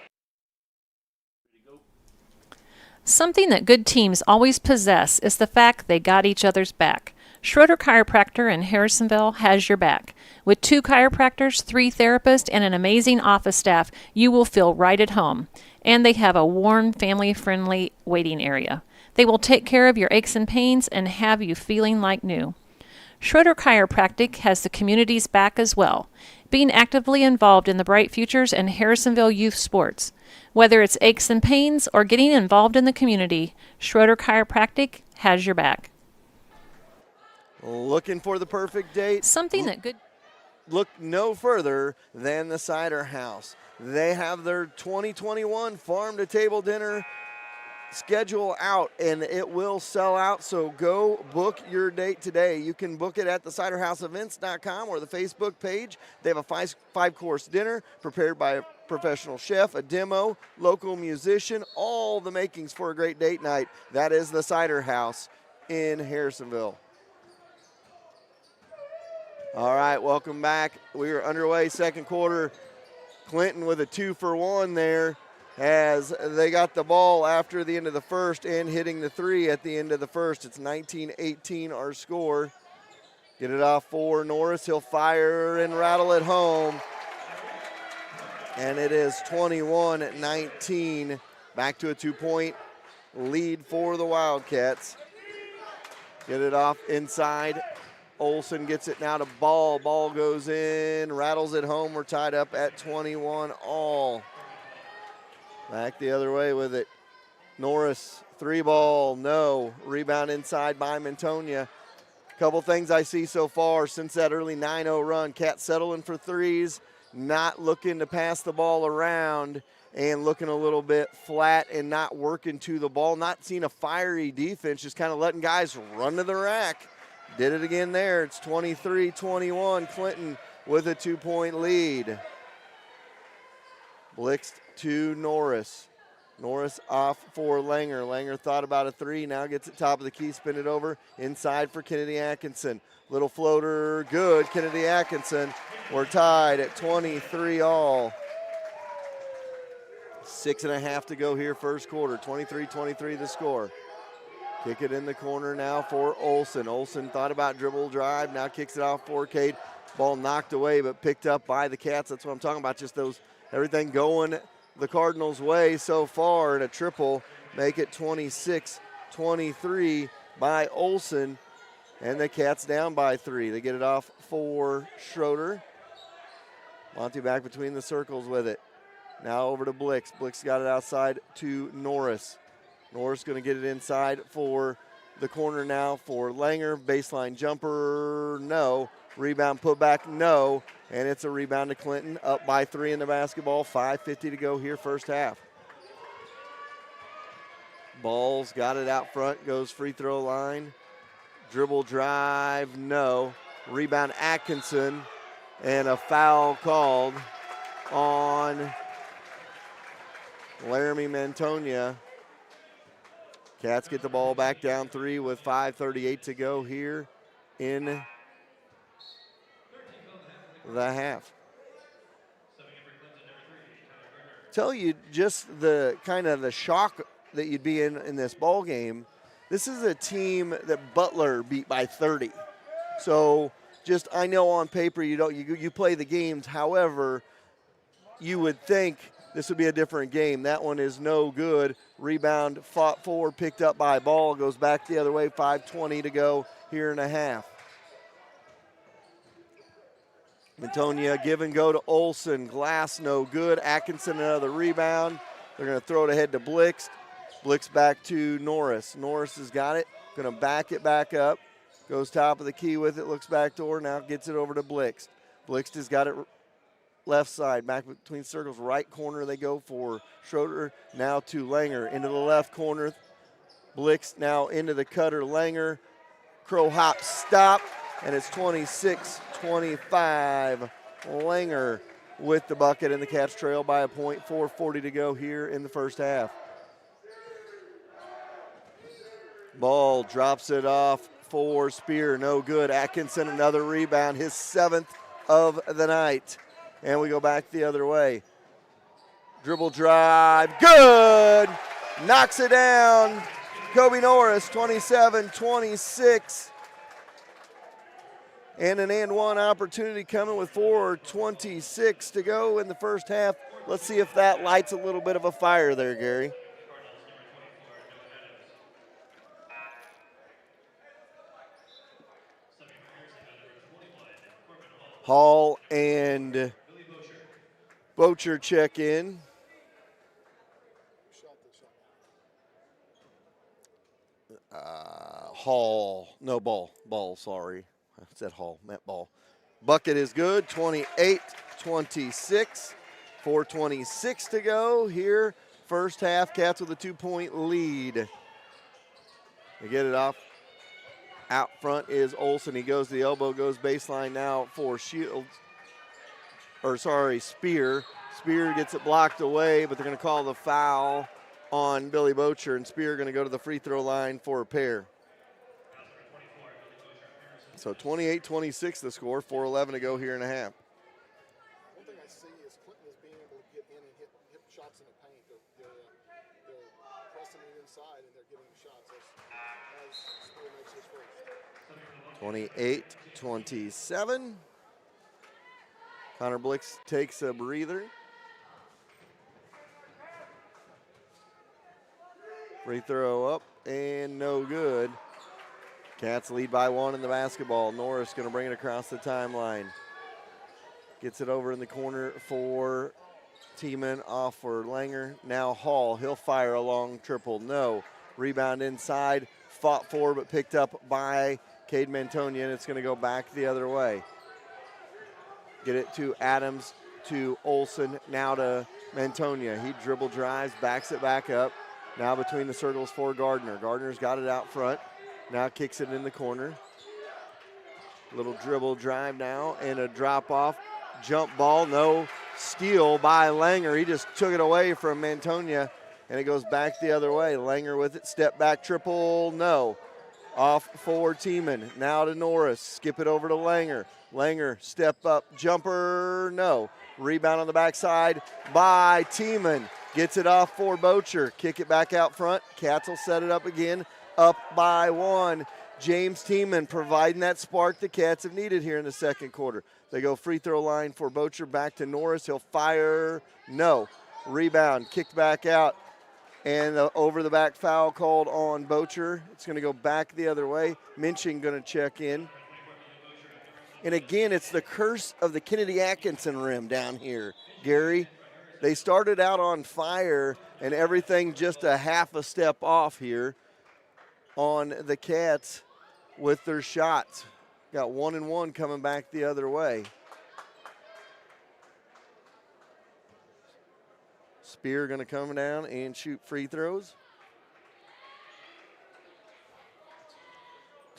Something that good teams always possess is the fact they got each other's back. Schroeder Chiropractor in Harrisonville has your back. With 2 chiropractors, 3 therapists, and an amazing office staff, you will feel right at home. And they have a warm, family-friendly waiting area. They will take care of your aches and pains and have you feeling like new. Schroeder Chiropractic has the community's back as well, being actively involved in the Bright Futures and Harrisonville youth sports. Whether it's aches and pains or getting involved in the community, Schroeder Chiropractic has your back. Looking for the perfect date? Something that good. Look no further than the Cider House. They have their 2021 Farm to Table Dinner schedule out, and it will sell out, so go book your date today. You can book it at theciderhouseevents.com or the Facebook page. They have a five-course dinner prepared by a professional chef, a demo, local musician, all the makings for a great date night. That is the Cider House in Harrisonville. All right, welcome back. We are underway, second quarter. Clinton with a 2-for-1 there, as they got the ball after the end of the first and hitting the 3 at the end of the first. It's 19-18 our score. Get it off for Norris. He'll fire and rattle it home. And it is 21-19. Back to a 2-point lead for the Wildcats. Get it off inside. Olsen gets it now to Ball. Ball goes in, rattles it home. We're tied up at 21 all. Back the other way with it. Norris, 3-ball, no. Rebound inside by Mantonia. Couple things I see so far since that early 9-0 run. Cats settling for threes, not looking to pass the ball around, and looking a little bit flat and not working to the ball. Not seeing a fiery defense, just kind of letting guys run to the rack. Did it again there. It's 23-21. Clinton with a 2-point lead. Blixt to Norris. Norris off for Langer. Langer thought about a three, now gets it top of the key, spin it over inside for Kennedy Atkinson. Little floater, good. Kennedy Atkinson. We're tied at 23 all. 6.5 to go here, first quarter. 23-23 the score. Kick it in the corner now for Olsen. Olsen thought about dribble drive, now kicks it off for Cade. Ball knocked away, but picked up by the Cats. That's what I'm talking about, just those, everything going the Cardinals' way so far, and a triple make it 26-23 by Olsen, and the Cats down by 3. They get it off for Schroeder. Monty back between the circles with it. Now over to Blix. Blix got it outside to Norris. Norris going to get it inside for the corner now for Langer. Baseline jumper, no. Rebound put back, no. And it's a rebound to Clinton, up by 3 in the basketball. 5:50 to go here, first half. Balls got it out front, goes free throw line. Dribble drive, no. Rebound Atkinson, and a foul called on Laramie Mantonia. Cats get the ball back down 3 with 5:38 to go here in the half. Tell you just the kind of the shock that you'd be in this ball game. This is a team that Butler beat by 30. So just, I know on paper you play the games. However, you would think this would be a different game. That one is no good. Rebound fought forward, picked up by Ball, goes back the other way. 5:20 to go here in a half. Mantonia give and go to Olsen. Glass no good. Atkinson another rebound. They're going to throw it ahead to Blix. Blix back to Norris. Norris has got it. Going to back it back up. Goes top of the key with it. Looks back door. Now gets it over to Blix. Blix has got it left side. Back between circles. Right corner they go for Schroeder. Now to Langer. Into the left corner. Blix now into the cutter. Langer. Crow hop stop. And it's 26-25. Langer with the bucket, and the Cats trail by a point. 4:40 to go here in the first half. Ball drops it off for Spear. No good. Atkinson another rebound, his 7th of the night. And we go back the other way. Dribble drive. Good. Knocks it down. Kobe Norris, 27-26. And an and one opportunity coming with 4:26 to go in the first half. Let's see if that lights a little bit of a fire there, Gary. Hall and Bocher check in. Hall, no ball, sorry. I said Hall, meant Ball. Bucket is good, 28-26. 4:26 to go here. First half, Cats with a 2-point lead. They get it off. Out front is Olsen. He goes to the elbow, goes baseline now for Spear. Spear gets it blocked away, but they're going to call the foul on Billy Bocher, and Spear going to go to the free throw line for a pair. So 28-26 the score, 4:11 to go here in a half. One thing I see is Clinton is being able to get in and hit shots in the paint. They're pressing it inside and they're getting shots as Spear makes his first. 28-27. Connor Blix takes a breather. Free throw up and no good. Cats lead by 1 in the basketball. Norris going to bring it across the timeline. Gets it over in the corner for Tiemann, off for Langer. Now Hall, he'll fire a long triple. No. Rebound inside fought for but picked up by Cade Mantonia, and it's going to go back the other way. Get it to Adams, to Olson, now to Mantonia. He dribble drives, backs it back up. Now between the circles for Gardner. Gardner's got it out front. Now kicks it in the corner. Little dribble drive now and a drop off. Jump ball, no steal by Langer. He just took it away from Mantonia, and it goes back the other way. Langer with it, step back triple, no. Off for Tiemann, now to Norris. Skip it over to Langer. Langer, step up, jumper, no. Rebound on the backside by Tiemann. Gets it off for Bocher. Kick it back out front. Cats will set it up again, up by 1. James Tiemann providing that spark the Cats have needed here in the second quarter. They go free throw line for Bocher, back to Norris. He'll fire, no. Rebound, kicked back out, and the over the back foul called on Bocher. It's going to go back the other way. Minching going to check in. And again, it's the curse of the Kennedy Atkinson rim down here, Gary. They started out on fire, and everything just a half a step off here on the Cats with their shots. Got 1 and 1 coming back the other way. Spear going to come down and shoot free throws.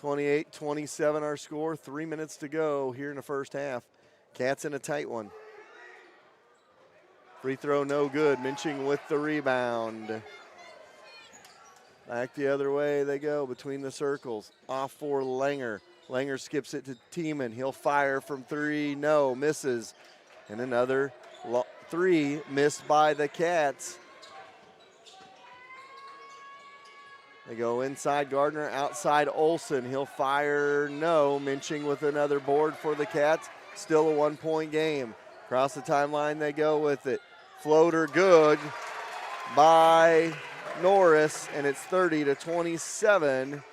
28-27 our score. 3 minutes to go here in the first half. Cats in a tight one. Free throw no good. Minching with the rebound. Back the other way they go between the circles. Off for Langer. Langer skips it to Tiemann. He'll fire from 3. No, misses. And another 3 missed by the Cats. They go inside Gardner, outside Olson. He'll fire, no. Minching with another board for the Cats. Still a 1-point game. Across the timeline they go with it. Floater good by Norris, and it's 30-27.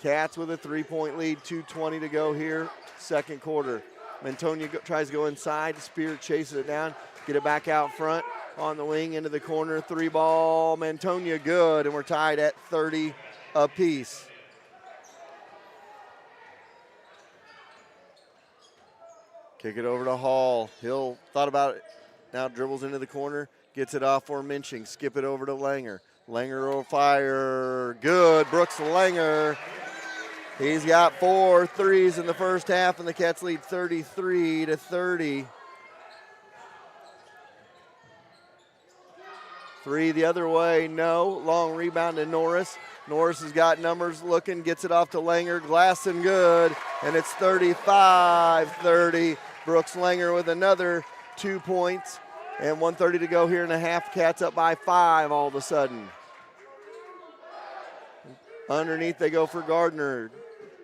Cats with a 3-point lead, 2:20 to go here, second quarter. Mantonia tries to go inside. Spear chases it down, get it back out front on the wing into the corner. 3 ball, Mantonia good, and we're tied at 30 apiece. Kick it over to Hall. Hill thought about it. Now dribbles into the corner, gets it off for Minching. Skip it over to Langer. Langer will fire. Good. Brooks Langer. He's got 4 threes in the first half, and the Cats lead 33-30. 3 the other way, no. Long rebound to Norris. Norris has got numbers looking, gets it off to Langer. Glass and good, and it's 35-30. Brooks Langer with another 2 points. And 1:30 to go here in the half. Cats up by 5 all of a sudden. Underneath they go for Gardner.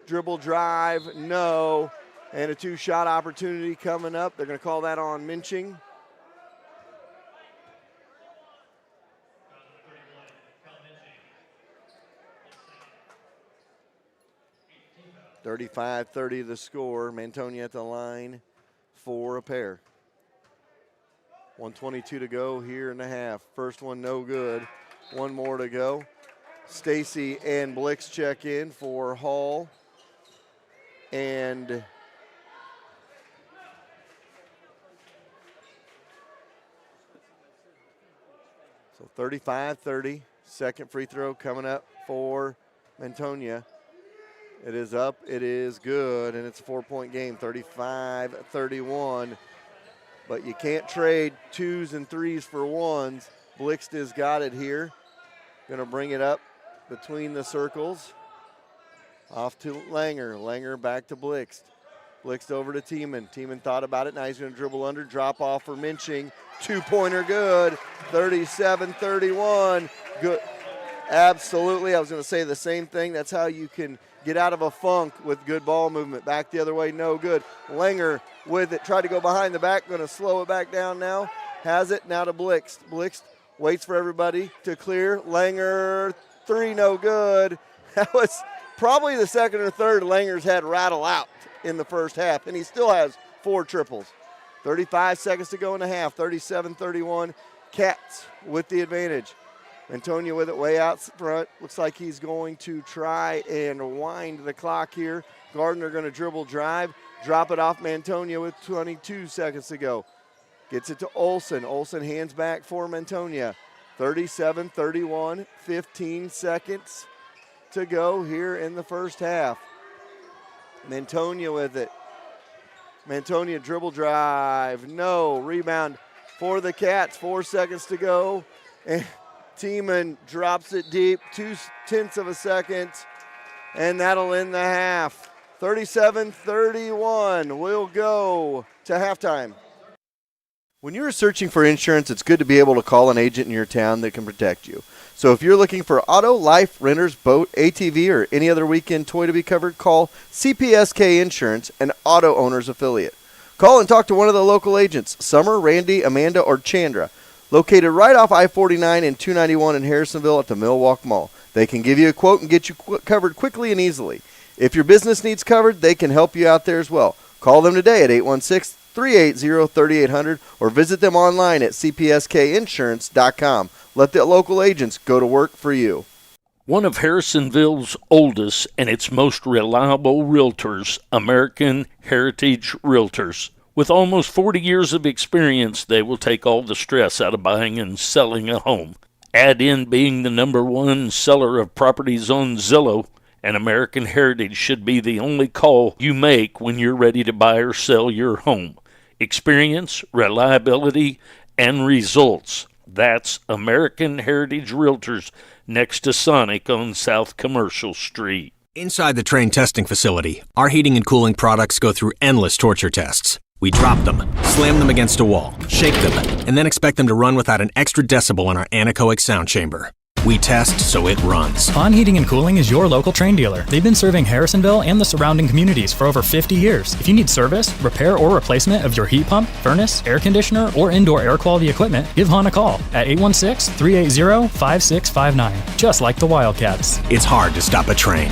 Dribble drive, no. And a 2-shot opportunity coming up. They're going to call that on Minching. (35-30) the score. Mantonia at the line for a pair. 1:22 to go here in the half. First one no good. 1 more to go. Stacy and Blix check in for Hall. And so 35-30. Second free throw coming up for Mantonia. It is up, it is good, and it's a 4-point game, 35-31. But you can't trade 2s and 3s for 1s. Blixt has got it here. Going to bring it up between the circles. Off to Langer. Langer back to Blixt. Blixt over to Tiemann. Tiemann thought about it. Now he's going to dribble under. Drop off for Minching. 2-pointer good. 37-31. Good. Absolutely. I was going to say the same thing. That's how you can get out of a funk with good ball movement. Back the other way, no good. Langer with it. Tried to go behind the back. Going to slow it back down now. Has it. Now to Blixt. Blixt waits for everybody to clear. Langer, 3, no good. That was probably the second or third Langer's had rattle out in the first half, and he still has 4 triples. 35 seconds to go in the half. 37-31. Cats with the advantage. Mantonia with it way out front. Looks like he's going to try and wind the clock here. Gardner going to dribble drive, drop it off Mantonia with 22 seconds to go. Gets it to Olson. Olson hands back for Mantonia. 37-31, 15 seconds to go here in the first half. Mantonia with it. Mantonia dribble drive. No. Rebound for the Cats. 4 seconds to go. And Tiemann drops it deep. 0.2 of a second. And that'll end the half. 37-31. We'll go to halftime. When you're searching for insurance, it's good to be able to call an agent in your town that can protect you. So if you're looking for auto, life, renters, boat, ATV, or any other weekend toy to be covered, call CPSK Insurance, an auto owner's affiliate. Call and talk to one of the local agents, Summer, Randy, Amanda, or Chandra, located right off I-49 and 291 in Harrisonville at the Millwalk Mall. They can give you a quote and get you covered quickly and easily. If your business needs covered, they can help you out there as well. Call them today at 816-380-3800 or visit them online at cpskinsurance.com. Let the local agents go to work for you. One of Harrisonville's oldest and its most reliable realtors, American Heritage Realtors. With almost 40 years of experience, they will take all the stress out of buying and selling a home. Add in being the #1 seller of properties on Zillow, and American Heritage should be the only call you make when you're ready to buy or sell your home. Experience, reliability, and results. That's American Heritage Realtors next to Sonic on South Commercial Street. Inside the Train testing facility, our heating and cooling products go through endless torture tests. We drop them, slam them against a wall, shake them, and then expect them to run without an extra decibel in our anechoic sound chamber. We test so it runs. On Heating and Cooling is your local Train dealer. They've been serving Harrisonville and the surrounding communities for over 50 years. If you need service, repair, or replacement of your heat pump, furnace, air conditioner, or indoor air quality equipment, give Han a call at 816-380-5659, just like the Wildcats. It's hard to stop a train.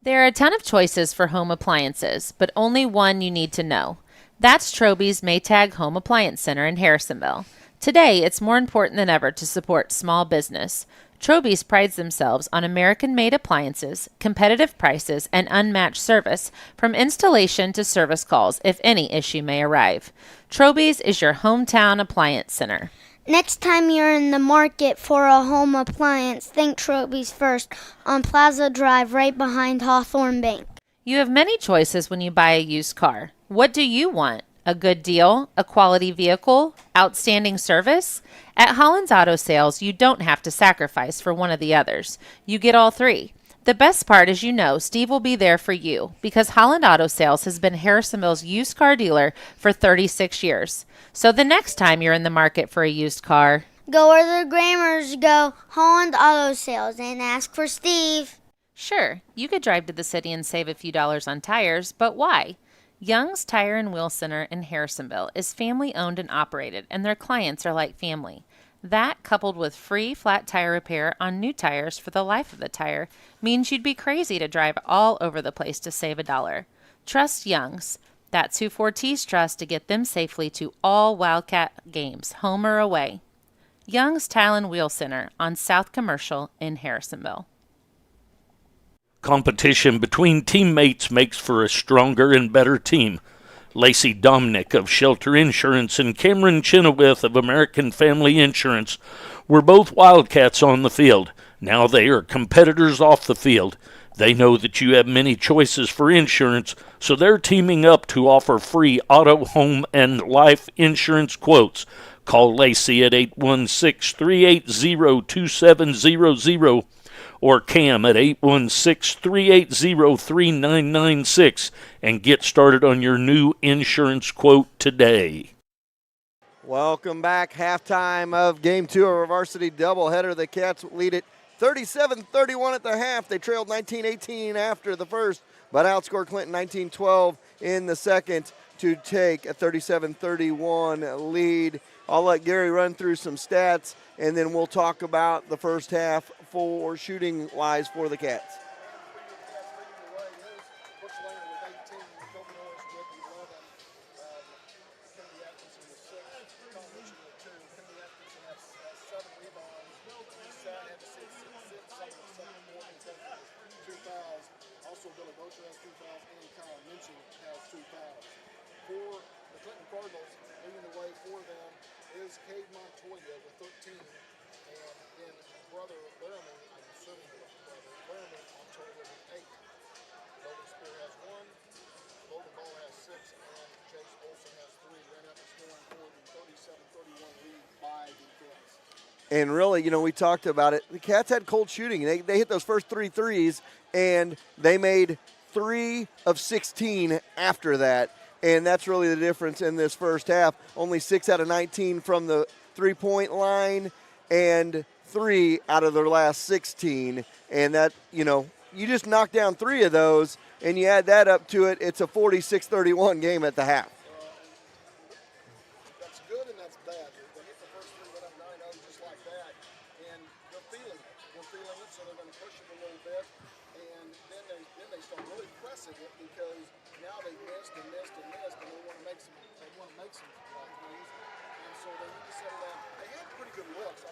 There are a ton of choices for home appliances, but only one you need to know. That's Troby's Maytag Home Appliance Center in Harrisonville. Today, it's more important than ever to support small business. Troby's prides themselves on American-made appliances, competitive prices, and unmatched service, from installation to service calls if any issue may arrive. Troby's is your hometown appliance center. Next time you're in the market for a home appliance, think Troby's first on Plaza Drive right behind Hawthorne Bank. You have many choices when you buy a used car. What do you want? A good deal? A quality vehicle? Outstanding service? At Holland's Auto Sales, you don't have to sacrifice for one of the others. You get all three. The best part is Steve will be there for you because Holland Auto Sales has been Harrisonville's used car dealer for 36 years. So the next time you're in the market for a used car, go where the Grammars go, Holland Auto Sales, and ask for Steve. Sure, you could drive to the city and save a few dollars on tires, but why? Young's Tire and Wheel Center in Harrisonville is family owned and operated, and their clients are like family. That, coupled with free flat tire repair on new tires for the life of the tire, means you'd be crazy to drive all over the place to save $1. Trust Young's. That's who Fortis trusts to get them safely to all Wildcat games, home or away. Young's Tire and Wheel Center on South Commercial in Harrisonville. Competition between teammates makes for a stronger and better team. Lacey Dominick of Shelter Insurance and Cameron Chenoweth of American Family Insurance were both Wildcats on the field. Now they are competitors off the field. They know that you have many choices for insurance, so they're teaming up to offer free auto, home, and life insurance quotes. Call Lacey at 816-380-2700 or Cam at 816-380-3996 and get started on your new insurance quote today. Welcome back. Halftime of Game 2 of our varsity doubleheader. The Cats lead it 37-31 at the half. They trailed 19-18 after the first, but outscored Clinton 19-12 in the second to take a 37-31 lead. I'll let Gary run through some stats, and then we'll talk about the first half for shooting-wise for the Cats. And really, we talked about it. The Cats had cold shooting. They hit those first 3 threes, and they made 3 of 16 after that. And that's really the difference in this first half. Only 6 out of 19 from the three-point line and 3 out of their last 16. And that, you just knock down 3 of those, and you add that up to it, it's a 46-31 game at the half. That's good and that's bad. They hit the first 3, went up 9-0 just like that, and they're feeling it. They're feeling it, so they're going to push it a little bit, and then they start really pressing it because now they've missed, and they want to make some threes, and so they need to settle down. They had pretty good looks.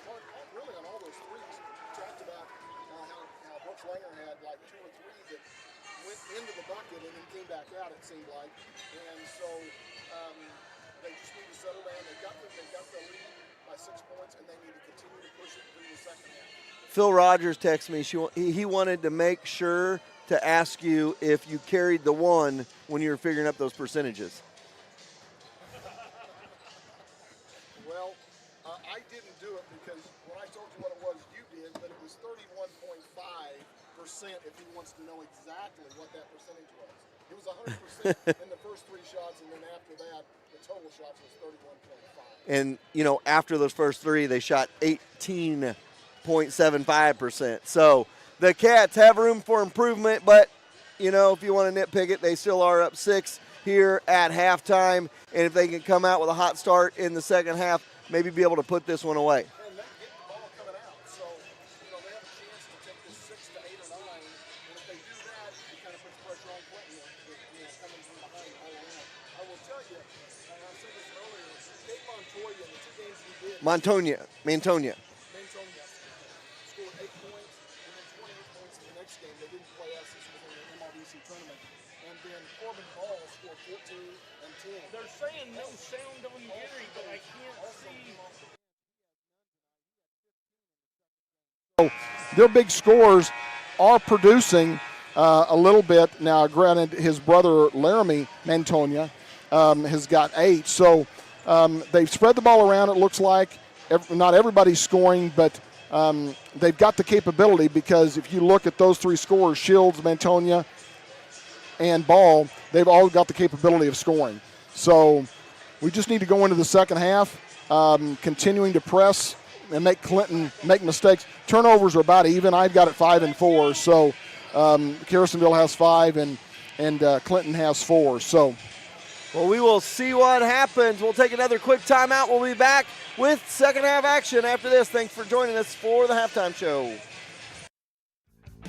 Really on all those threes. We talked about how Brooks Langer had like 2 or 3 that went into the bucket and then came back out, it seemed like, and so they just need to settle down. They got the lead by 6 points, and they need to continue to push it through the second half. Phil Rogers texted me. He wanted to make sure to ask you if you carried the 1 when you were figuring up those percentages. Well, I didn't do it because when I told you what it was, you did, but it was 31.5% if he wants to know exactly what that percentage was. It was 100% in the first 3 shots, and then after that, the total shots was 31.5. And, after those first 3, they shot 18.75%. So the Cats have room for improvement, but, if you want to nitpick it, they still are up 6 here at halftime. And if they can come out with a hot start in the second half, maybe be able to put this one away. And they get the ball coming out. So, they have a chance to take this 6 to 8 or 9. And if they do that, it kind of puts pressure on Clinton, coming from behind all around. I will tell you, and I said this earlier, Kate Montoya, the 2 games we did. Mantonia. Mantonia scored 8 points and then 28 points in the next game. They didn't play us. This was in the MLBC tournament. And then Corbin Ball scored 14 and 10. They're saying no sound on Gary, but I can't see. So their big scores are producing a little bit. Now, granted, his brother Laramie Mantonia has got 8. So they've spread the ball around, it looks like. Not everybody's scoring, but they've got the capability because if you look at those 3 scorers, Shields, Mantonia, and Ball, they've all got the capability of scoring. So we just need to go into the second half, continuing to press and make Clinton make mistakes. Turnovers are about even. I've got it 5 and 4. So Harrisonville has 5 and Clinton has 4. So, well, we will see what happens. We'll take another quick timeout. We'll be back with second half action after this. Thanks for joining us for the halftime show.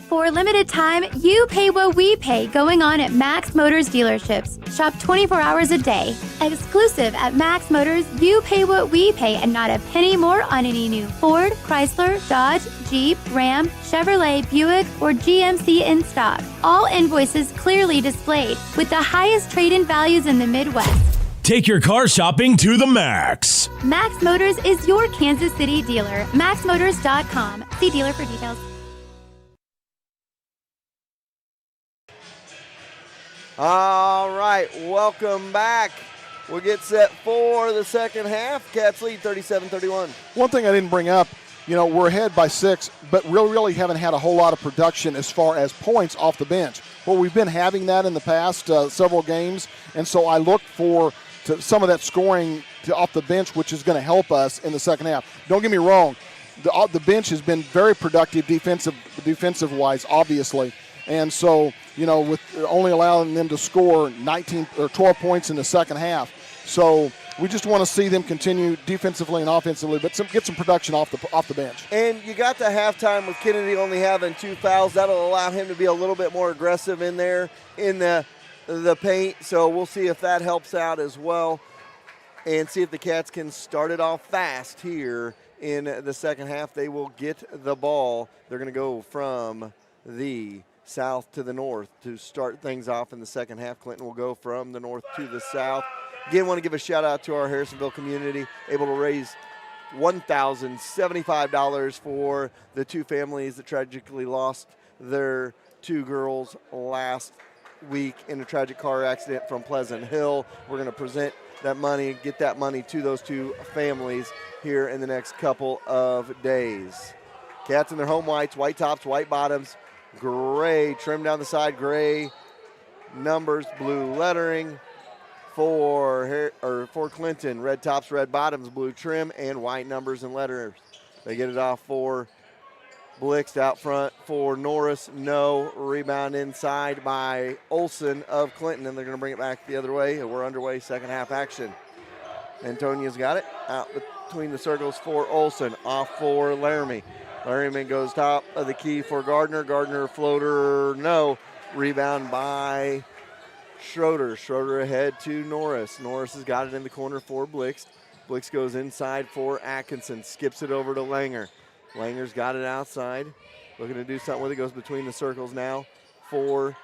For a limited time, you pay what we pay going on at Max Motors dealerships. Shop 24 hours a day. Exclusive at Max Motors, you pay what we pay and not a penny more on any new Ford, Chrysler, Dodge, Jeep, Ram, Chevrolet, Buick, or GMC in stock. All invoices clearly displayed with the highest trade-in values in the Midwest. Take your car shopping to the max. Max Motors is your Kansas City dealer. MaxMotors.com. See dealer for details. All right, welcome back. We'll get set for the second half. Cats lead 37-31. One thing I didn't bring up, we're ahead by 6, but really haven't had a whole lot of production as far as points off the bench. Well, we've been having that in the past several games, and so I look for some of that scoring off the bench, which is going to help us in the second half. Don't get me wrong. The bench has been very productive defensive-wise, obviously. And so, with only allowing them to score 19 or 12 points in the second half. So we just want to see them continue defensively and offensively, but get some production off the bench. And you got the halftime with Kennedy only having 2 fouls. That'll allow him to be a little bit more aggressive in there in the paint. So we'll see if that helps out as well and see if the Cats can start it off fast here in the second half. They will get the ball. They're going to go from the south to the north to start things off in the second half. Clinton will go from the north to the south. Again, want to give a shout out to our Harrisonville community, able to raise $1,075 for the 2 families that tragically lost their 2 girls last week in a tragic car accident from Pleasant Hill. We're going to present that money, get that money to those two families here in the next couple of days. Cats in their home whites, white tops, white bottoms, gray trim down the side, gray numbers, blue lettering. For Clinton, red tops, red bottoms, blue trim, and white numbers and letters. They get it off for Blixt out front for Norris. No. Rebound inside by Olson of Clinton, and they're going to bring it back the other way. We're underway, second half action. Antonia's got it out between the circles for Olson. Off for Laramie. Laramie goes top of the key for Gardner. Gardner floater, no. Rebound by Schroeder. Schroeder ahead to Norris. Norris has got it in the corner for Blixt. Blixt goes inside for Atkinson. Skips it over to Langer. Langer's got it outside. Looking to do something with it. Goes between the circles now for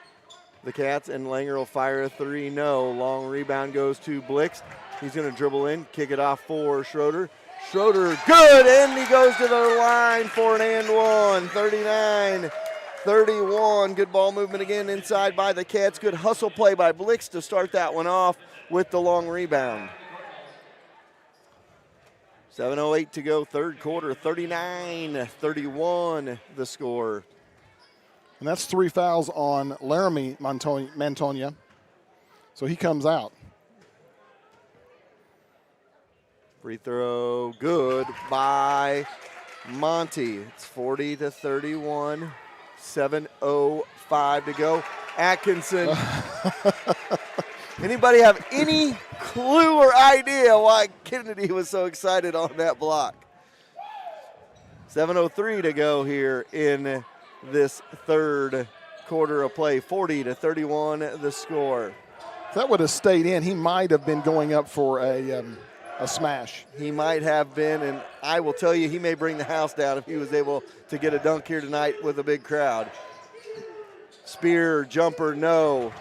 the Cats. And Langer will fire a three. No. Long rebound goes to Blixt. He's going to dribble in. Kick it off for Schroeder. Schroeder good. And he goes to the line for an and one. 39-31. Good ball movement again inside by the Cats. Good hustle play by Blixt to start that one off with the long rebound. 7:08 to go, third quarter, 39-31 the score. And that's 3 fouls on Laramie Mantonia. So he comes out. Free throw good by Monty. It's 40-31. 7:05 to go. Atkinson. Anybody have any clue or idea why Kennedy was so excited on that block? 7:03 to go here in this third quarter of play. 40-31 the score. If that would have stayed in, he might have been going up for a smash. He might have been, and I will tell you, he may bring the house down if he was able to get a dunk here tonight with a big crowd. Spear, jumper, no.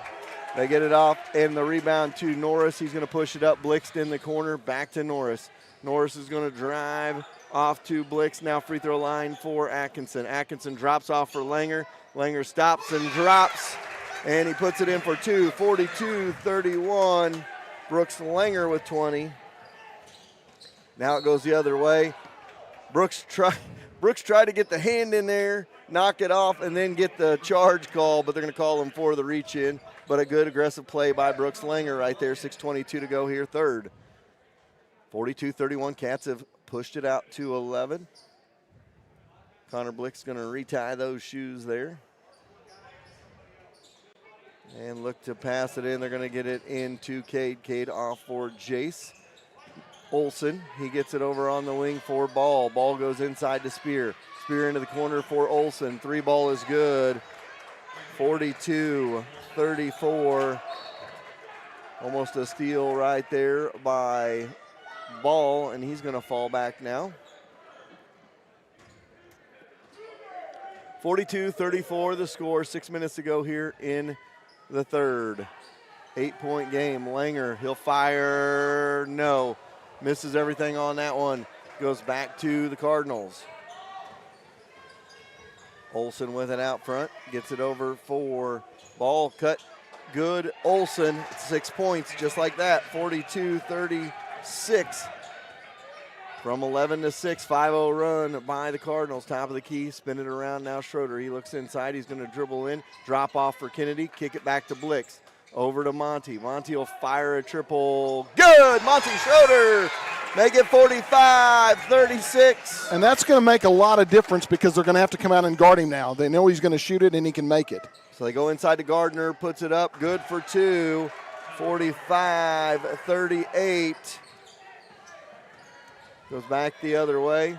They get it off, and the rebound to Norris. He's going to push it up. Blixt in the corner, back to Norris. Norris is going to drive off to Blixt. Now free throw line for Atkinson. Atkinson drops off for Langer. Langer stops and drops, and he puts it in for two. 42-31. Brooks Langer with 20. Now it goes the other way. Brooks tried to get the hand in there, knock it off, and then get the charge call, but they're going to call him for the reach in. But a good aggressive play by Brooks Langer right there. 6:22 to go here, third. 42-31. Cats have pushed it out to 11. Connor Blick's going to retie those shoes there. And look to pass it in. They're going to get it into Cade. Cade off for Jace. Olson, he gets it over on the wing for Ball. Ball goes inside to Spear. Spear into the corner for Olson. Three ball is good. 42-34. Almost a steal right there by Ball, and he's going to fall back now. 42-34 the score. 6 minutes to go here in the third. 8-point game. Langer, he'll fire. No. Misses everything on that one. Goes back to the Cardinals. Olson with it out front. Gets it over for Ball. Cut good. Olson, 6 points just like that. 42-36. From 11 to 6, 5-0 run by the Cardinals. Top of the key, spin it around now. Schroeder, he looks inside. He's going to dribble in. Drop off for Kennedy. Kick it back to Blix. Over to Monty. Monty will fire a triple. Good! Monty Schroeder! Make it 45-36. And that's going to make a lot of difference because they're going to have to come out and guard him now. They know he's going to shoot it and he can make it. So they go inside to Gardner, puts it up. Good for two. 45-38. Goes back the other way.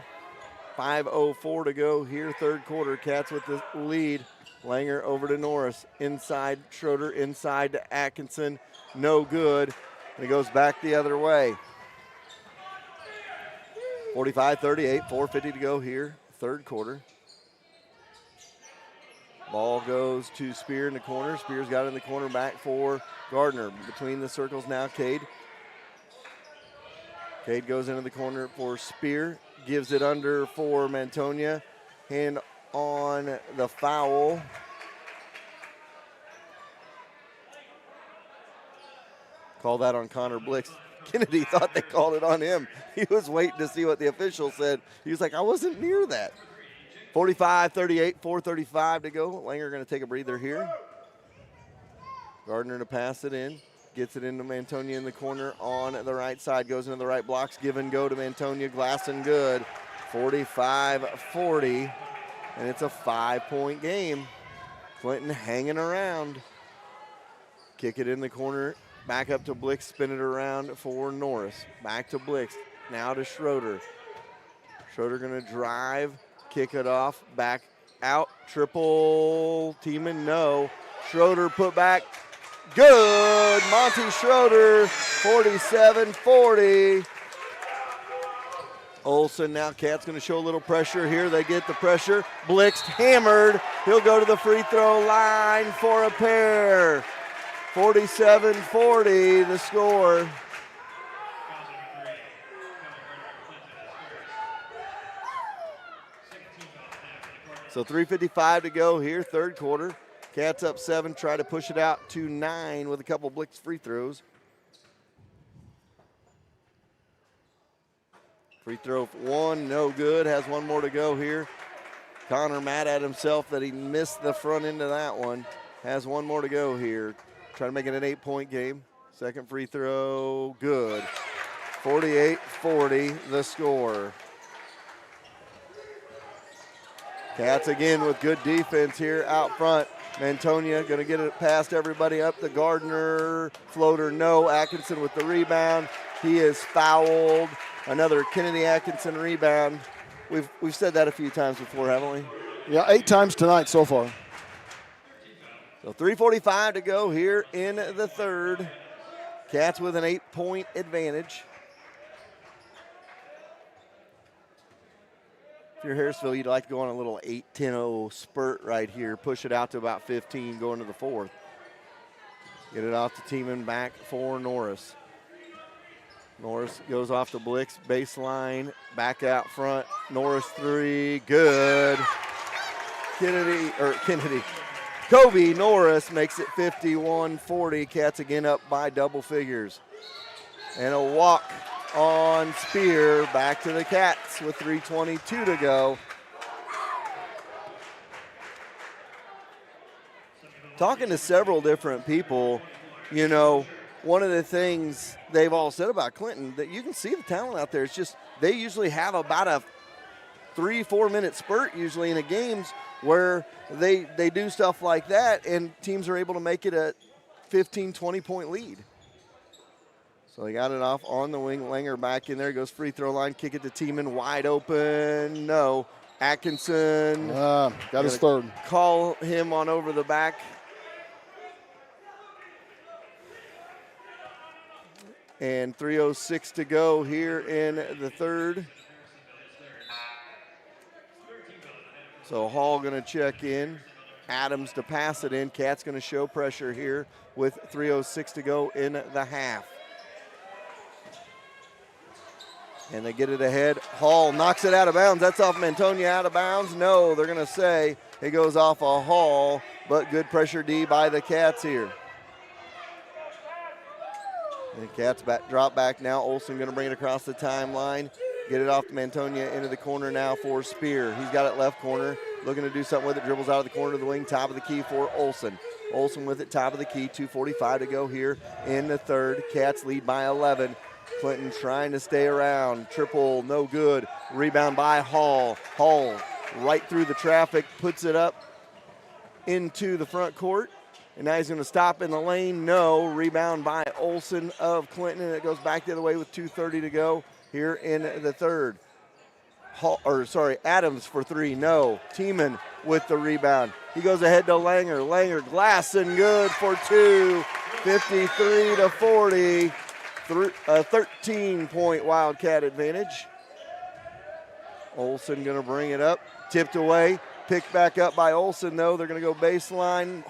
5:04 to go here, third quarter. Cats with the lead. Langer over to Norris. Inside Schroeder, inside to Atkinson. No good. And it goes back the other way. 45-38, 4:50 to go here, third quarter. Ball goes to Spear in the corner. Spear's got it in the corner, back for Gardner. Between the circles now, Cade. Cade goes into the corner for Spear. Gives it under for Mantonia. Hand on the foul. Call that on Connor Blix. Kennedy thought they called it on him. He was waiting to see what the official said. He was like, I wasn't near that. 45-38, 4:35 to go. Langer going to take a breather here. Gardner to pass it in. Gets it into Mantonia in the corner on the right side. Goes into the right blocks. Give and go to Mantonia. Glass and good. 45-40. And it's a 5-point game. Clinton hanging around. Kick it in the corner. Back up to Blix. Spin it around for Norris. Back to Blix. Now to Schroeder. Schroeder going to drive. Kick it off. Back out. Triple. Tiemann, no. Schroeder put back. Good. Monty Schroeder, 47-40. Olsen now, Cat's going to show a little pressure here. They get the pressure. Blix hammered. He'll go to the free throw line for a pair. 47-40 the score. So 3:55 to go here, third quarter. Cats up 7, try to push it out to 9 with a couple Blix free throws. Free throw 1, no good. Has one more to go here. Connor mad at himself that he missed the front end of that one. Has one more to go here. Try to make it an 8-point game. Second free throw, good. 48-40 the score. Cats again with good defense here out front. Mantonia going to get it past everybody up to Gardner. Floater, no. Atkinson with the rebound. He is fouled. Another Kennedy Atkinson rebound. We've said that a few times before, haven't we? Yeah, 8 times tonight so far. So 3:45 to go here in the third. Cats with an 8-point advantage. If you're Harrisville, you'd like to go on a little 8-10-0 spurt right here. Push it out to about 15 going to the fourth. Get it off to Tiemann, back for Norris. Norris goes off to Blix, baseline, back out front. Norris 3, good. Kobe Norris makes it 51-40. Cats again up by double figures. And a walk on Spear, back to the Cats with 3:22 to go. Talking to several different people, you know, one of the things they've all said about Clinton, that you can see the talent out there. It's just they usually have about a 3-4 minute spurt usually in the games where they do stuff like that and teams are able to make it a 15-20 point lead. So they got it off on the wing. Langer back in there. Goes free throw line. Kick it to Tiemann. Wide open. No. Atkinson. Got his third. Call him on over the back. And 3:06 to go here in the third. So Hall going to check in. Adams to pass it in. Cat's going to show pressure here with 3:06 to go in the half. And they get it ahead. Hall knocks it out of bounds. That's off Mantonia, out of bounds. No, they're going to say it goes off a Hall, but good pressure D by the Cats here. And Cats drop back now. Olsen going to bring it across the timeline. Get it off to Mantonia into the corner now for Spear. He's got it left corner. Looking to do something with it. Dribbles out of the corner of the wing. Top of the key for Olsen. Olsen with it. Top of the key. 2:45 to go here in the third. Cats lead by 11. Clinton trying to stay around. Triple, no good. Rebound by Hall. Hall right through the traffic. Puts it up into the front court. And now he's going to stop in the lane. No. Rebound by Olsen of Clinton. And it goes back the other way with 2:30 to go here in the third. Adams for 3. No. Tiemann with the rebound. He goes ahead to Langer. Langer, glass and good for 2. 53-40. A 13-point Wildcat advantage. Olsen going to bring it up. Tipped away. Picked back up by Olsen, though. They're going to go baseline.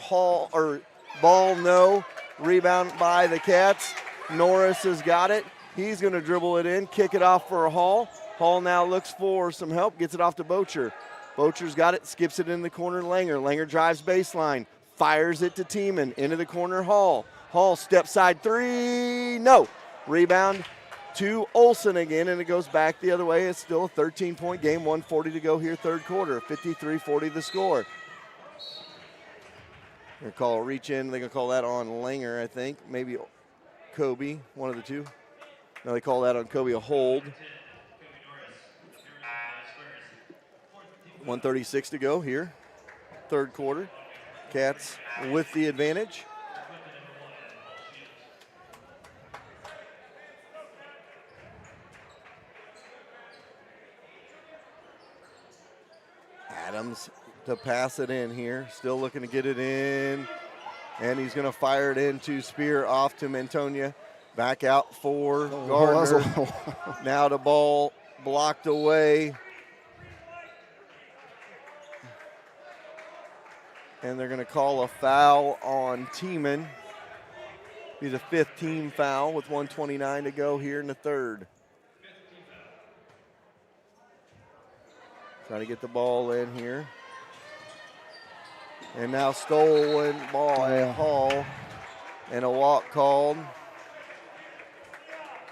Ball, no. Rebound by the Cats. Norris has got it. He's going to dribble it in. Kick it off for Hall. Hall now looks for some help. Gets it off to Bocher. Bocher's got it. Skips it in the corner. Langer. Langer drives baseline. Fires it to Tiemann. Into the corner, Hall. Hall step side 3. No. Rebound to Olsen again, and it goes back the other way. It's still a 13-point game, 1:40 to go here, third quarter. 53-40 the score. They're going to call a reach in. They're going to call that on Langer, I think. Maybe Kobe, one of the two. No, they call that on Kobe a hold. 1:36 to go here, third quarter. Cats with the advantage. Adams to pass it in here. Still looking to get it in. And he's going to fire it into Spear off to Mantonia. Back out for Gardner. Now the ball blocked away. And they're going to call a foul on Tiemann. Be the 5th team foul with 1:29 to go here in the third. Trying to get the ball in here. And now stolen ball at Hall. And a walk called.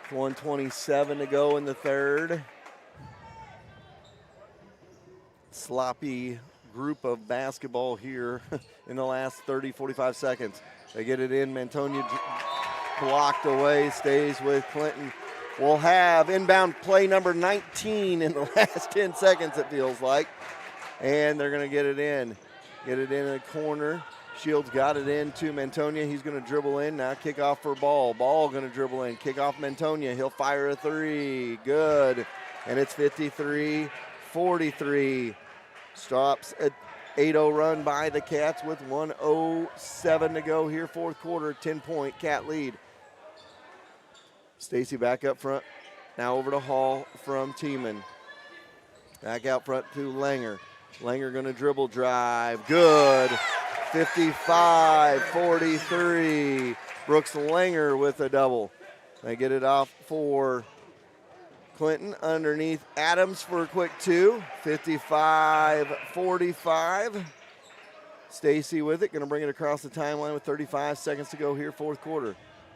1:27 to go in the third. Sloppy group of basketball here in the last 30, 45 seconds. They get it in. Mantonia blocked away, stays with Clinton. We'll have inbound play number 19 in the last 10 seconds, it feels like. And they're going to get it in. Get it in the corner. Shields got it in to Mantonia. He's going to dribble in. Now kick off for Ball. Ball going to dribble in. Kick off Mantonia. He'll fire a three. Good. And it's 53-43. Stops at 8-0 run by the Cats with 1:07 to go here, fourth quarter. 10-point Cat lead. Stacy back up front. Now over to Hall from Tiemann. Back out front to Langer. Langer going to dribble drive. Good. 55-43. Brooks Langer with a double. They get it off for Clinton underneath Adams for a quick two. 55-45. Stacy with it. Going to bring it across the timeline with 35 seconds to go here, fourth quarter.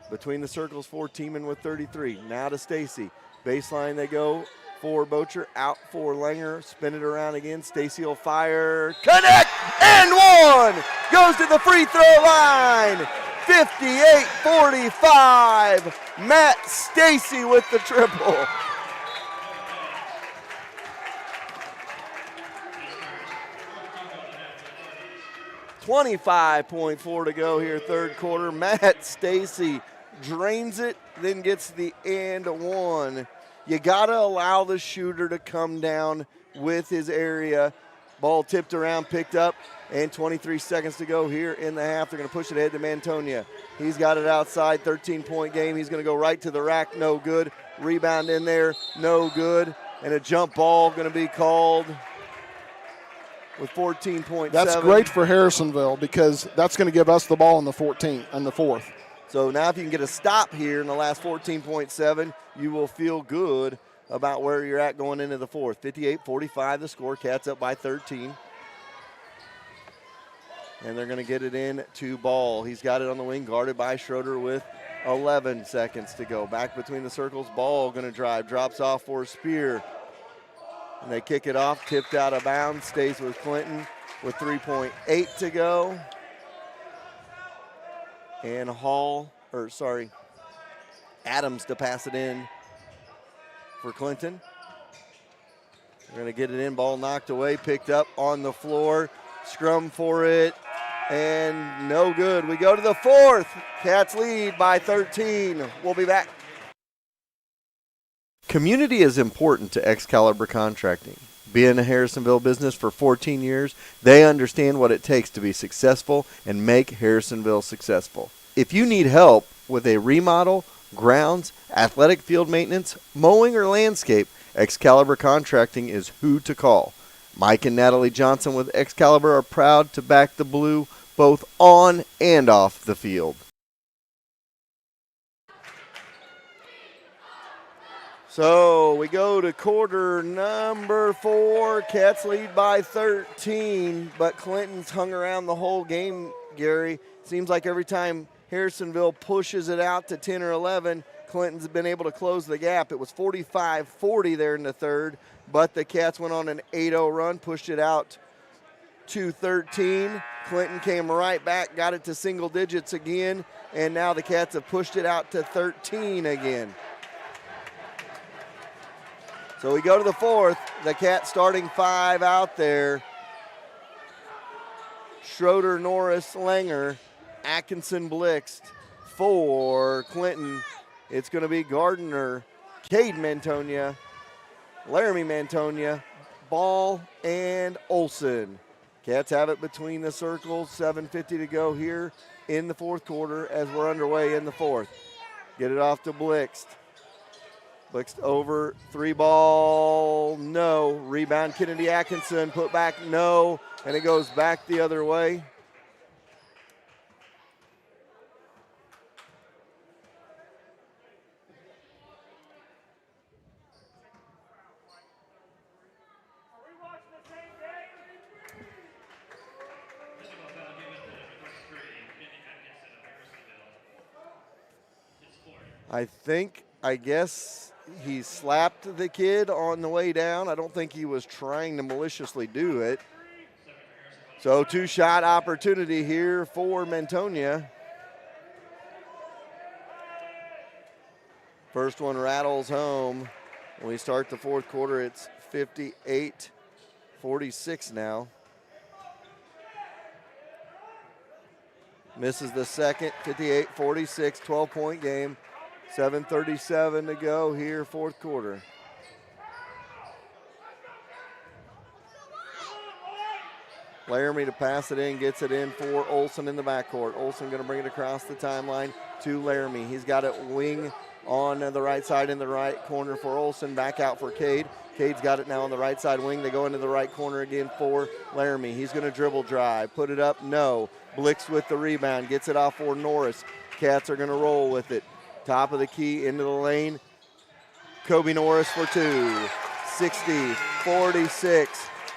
Between the circles for Tiemann with 33. Now to Stacy. Baseline they go for Bocher. Out for Langer. Spin it around again. Stacy will fire. Connect and one. Goes to the free throw line. 58-45. Matt Stacy with the triple. .4 to go here, third quarter. Matt Stacy drains it, then gets the and one. You got to allow the shooter to come down with his area. Ball tipped around, picked up, and 23 seconds to go here in the half. They're going to push it ahead to Mantonia. He's got it outside, 13-point game. He's going to go right to the rack, no good. Rebound in there, no good. And a jump ball going to be called with 14.7. That's great for Harrisonville because that's going to give us the ball in the 14th and the fourth. So now if you can get a stop here in the last 14.7, you will feel good about where you're at going into the fourth. 58-45 the score. Cats up by 13. And they're going to get it in to Ball. He's got it on the wing, guarded by Schroeder with 11 seconds to go. Back between the circles. Ball going to drive. Drops off for Spear. And they kick it off. Tipped out of bounds. Stays with Clinton with 3.8 to go. And Adams to pass it in for Clinton. They're going to get it in. Ball knocked away, picked up on the floor. Scrum for it, and no good. We go to the fourth. Cats lead by 13. We'll be back. Community is important to Excalibur Contracting. Being a Harrisonville business for 14 years, they understand what it takes to be successful and make Harrisonville successful. If you need help with a remodel, grounds, athletic field maintenance, mowing, or landscape, Excalibur Contracting is who to call. Mike and Natalie Johnson with Excalibur are proud to back the Blue both on and off the field. So we go to quarter number 4. Cats lead by 13, but Clinton's hung around the whole game, Gary. Seems like every time Harrisonville pushes it out to 10 or 11, Clinton's been able to close the gap. It was 45-40 there in the third, but the Cats went on an 8-0 run, pushed it out to 13. Clinton came right back, got it to single digits again, and now the Cats have pushed it out to 13 again. So we go to the fourth. The Cats starting 5 out there. Schroeder, Norris, Langer, Atkinson, Blixt. For Clinton, it's going to be Gardner, Cade Mantonia, Laramie Mantonia, Ball, and Olson. Cats have it between the circles, 7:50 to go here in the fourth quarter as we're underway in the fourth. Get it off to Blixt. Blixt over, 3-ball, no. Rebound, Kennedy Atkinson, put back, no. And it goes back the other way. I guess he slapped the kid on the way down. I don't think he was trying to maliciously do it. So 2-shot opportunity here for Mantonia. First one rattles home. When we start the fourth quarter, it's 58-46 now. Misses the second, 58-46, 12-point game. 7:37 to go here, fourth quarter. Laramie to pass it in, gets it in for Olson in the backcourt. Olson going to bring it across the timeline to Laramie. He's got it wing on the right side in the right corner for Olson. Back out for Cade. Cade's got it now on the right side wing. They go into the right corner again for Laramie. He's going to dribble drive. Put it up, no. Blixt with the rebound. Gets it off for Norris. Cats are going to roll with it. Top of the key into the lane. Kobe Norris for 2. 60-46.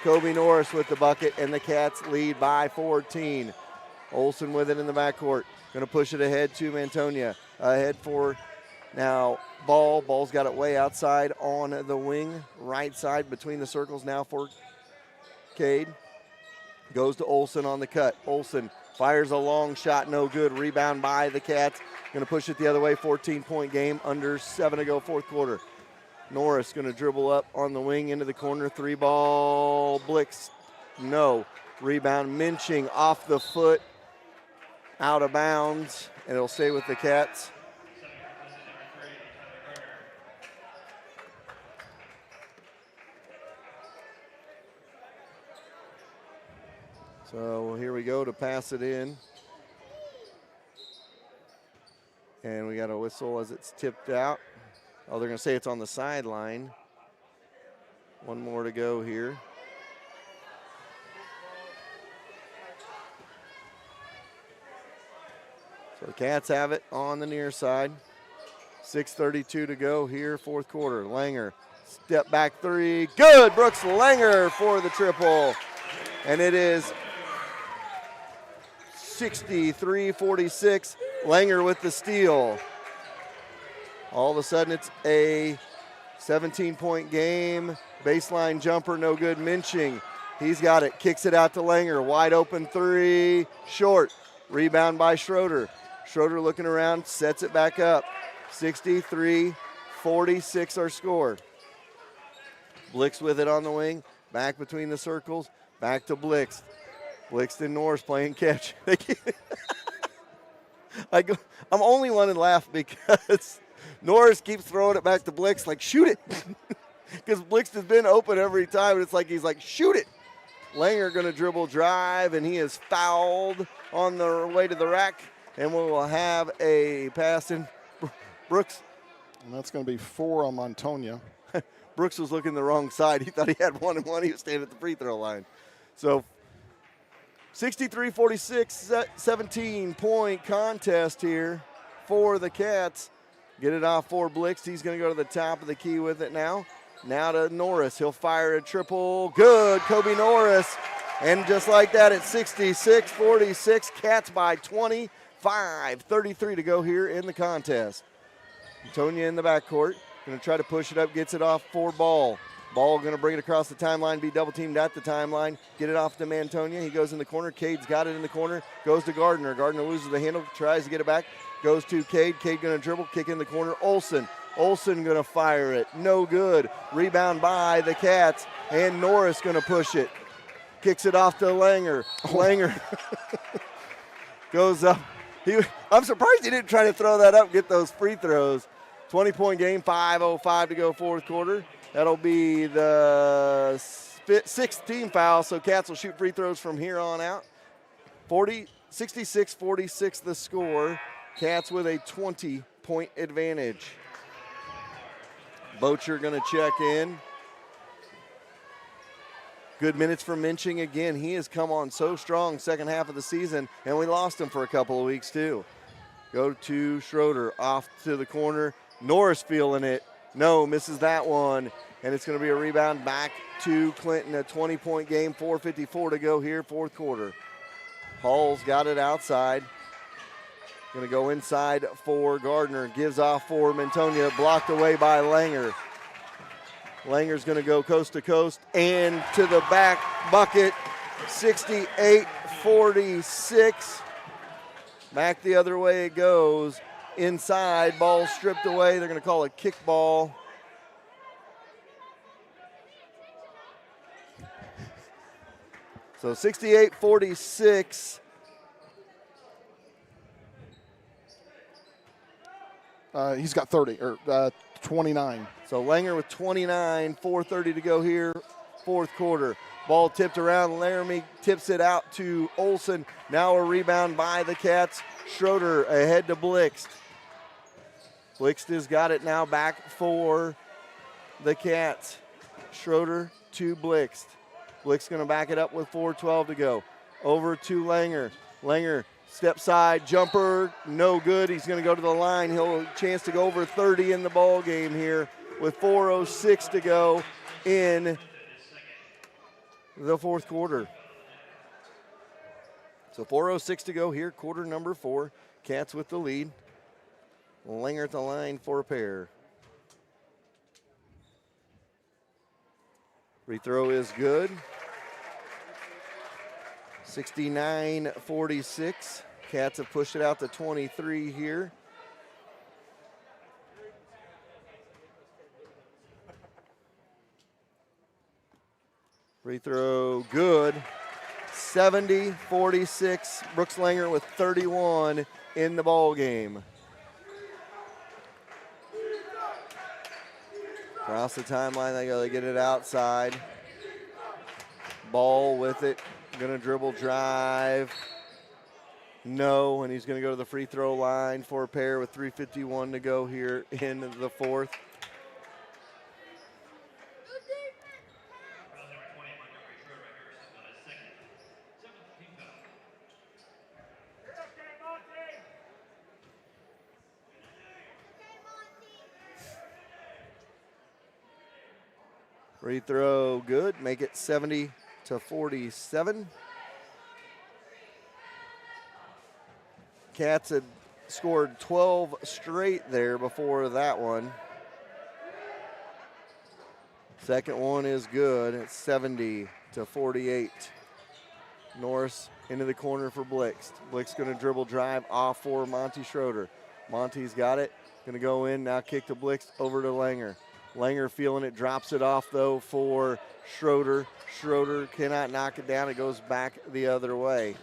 Kobe Norris with the bucket, and the Cats lead by 14. Olson with it in the backcourt. Going to push it ahead to Mantonia. Ahead for now Ball. Ball's got it way outside on the wing. Right side between the circles now for Cade. Goes to Olson on the cut. Olson fires a long shot, no good. Rebound by the Cats. Going to push it the other way, 14-point game, under 7 to go, fourth quarter. Norris going to dribble up on the wing into the corner, 3-ball, Blix, no. Rebound, Minching off the foot, out of bounds, and it'll stay with the Cats. So here we go to pass it in. And we got a whistle as it's tipped out. Oh, they're going to say it's on the sideline. One more to go here. So the Cats have it on the near side. 6:32 to go here, fourth quarter. Langer, step back 3. Good, Brooks Langer for the triple. And it is 63-46. Langer with the steal. All of a sudden it's a 17-point game. Baseline jumper, no good. Minching, he's got it. Kicks it out to Langer. Wide open 3. Short. Rebound by Schroeder. Schroeder looking around, sets it back up. 63-46 our score. Blix with it on the wing. Back between the circles. Back to Blix. Blix and Norris playing catch. I'm only one to laugh because Norris keeps throwing it back to Blix like, shoot it. Because Blix has been open every time, and it's like he's like, shoot it. Langer going to dribble drive, and he is fouled on the way to the rack, and we will have a pass in. Brooks. And that's going to be 4 on Mantonia. Brooks was looking the wrong side. He thought he had 1 and 1. He was standing at the free throw line. So 63-46, 17-point contest here for the Cats. Get it off for Blix. He's going to go to the top of the key with it now. Now to Norris. He'll fire a triple. Good, Kobe Norris. And just like that, it's 66-46. Cats by 25. 33 to go here in the contest. Antonia in the backcourt. Going to try to push it up, gets it off for Ball. Ball going to bring it across the timeline, be double teamed at the timeline. Get it off to Mantonia. He goes in the corner. Cade's got it in the corner. Goes to Gardner. Gardner loses the handle, tries to get it back. Goes to Cade. Cade going to dribble, kick in the corner. Olsen going to fire it. No good. Rebound by the Cats. And Norris going to push it. Kicks it off to Langer. Langer goes up. I'm surprised he didn't try to throw that up, get those free throws. 20-point game, 5:05 to go fourth quarter. That'll be the sixth team foul, so Cats will shoot free throws from here on out. 66-46 the score. Cats with a 20-point advantage. Bocher going to check in. Good minutes for Minching again. He has come on so strong second half of the season, and we lost him for a couple of weeks too. Go to Schroeder, off to the corner. Norris feeling it. No, misses that one. And it's going to be a rebound back to Clinton. A 20-point game, 4:54 to go here, fourth quarter. Hall's got it outside. Going to go inside for Gardner. Gives off for Mantonia. Blocked away by Langer. Langer's going to go coast to coast and to the back bucket. 68-46. Back the other way it goes. Inside, ball stripped away. They're going to call it kickball. So 68-46. He's got 30 or 29. So Langer with 29, 4:30 to go here, fourth quarter. Ball tipped around. Laramie tips it out to Olsen. Now a rebound by the Cats. Schroeder ahead to Blixt. Blixt has got it now back for the Cats. Schroeder to Blixt. Blixt going to back it up with 4:12 to go. Over to Langer. Langer, step side, jumper, no good. He's going to go to the line. He'll have a chance to go over 30 in the ball game here with 4:06 to go in the fourth quarter. So 4:06 to go here, quarter number 4. Cats with the lead. Langer at the line for a pair. Free throw is good. 69-46. Cats have pushed it out to 23 here. Free throw good. 70-46. Brooks Langer with 31 in the ball game. Across the timeline, they go. They get it outside. Ball with it. Going to dribble, drive. No, and he's going to go to the free throw line for a pair with 3:51 to go here in the fourth. Free throw good, make it 70-47. Cats had scored 12 straight there before that one. Second one is good. It's 70-48. Norris into the corner for Blixt. Blixt going to dribble drive off for Monty Schroeder. Monty's got it. Going to go in, now kick to Blixt over to Langer. Langer feeling it, drops it off though for Schroeder. Schroeder cannot knock it down. It goes back the other way.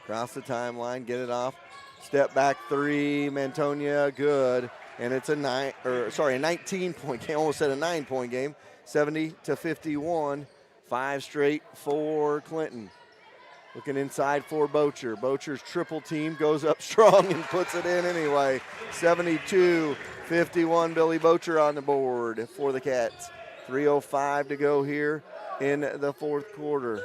Across the timeline, get it off. Step back three, Mantonia, good. And it's a 19-point game. Almost said a 9-point game. 70-51. 5 straight for Clinton. Looking inside for Bocher. Bocher's triple team goes up strong and puts it in anyway. 72-51. Billy Bocher on the board for the Cats. 3:05 to go here in the fourth quarter.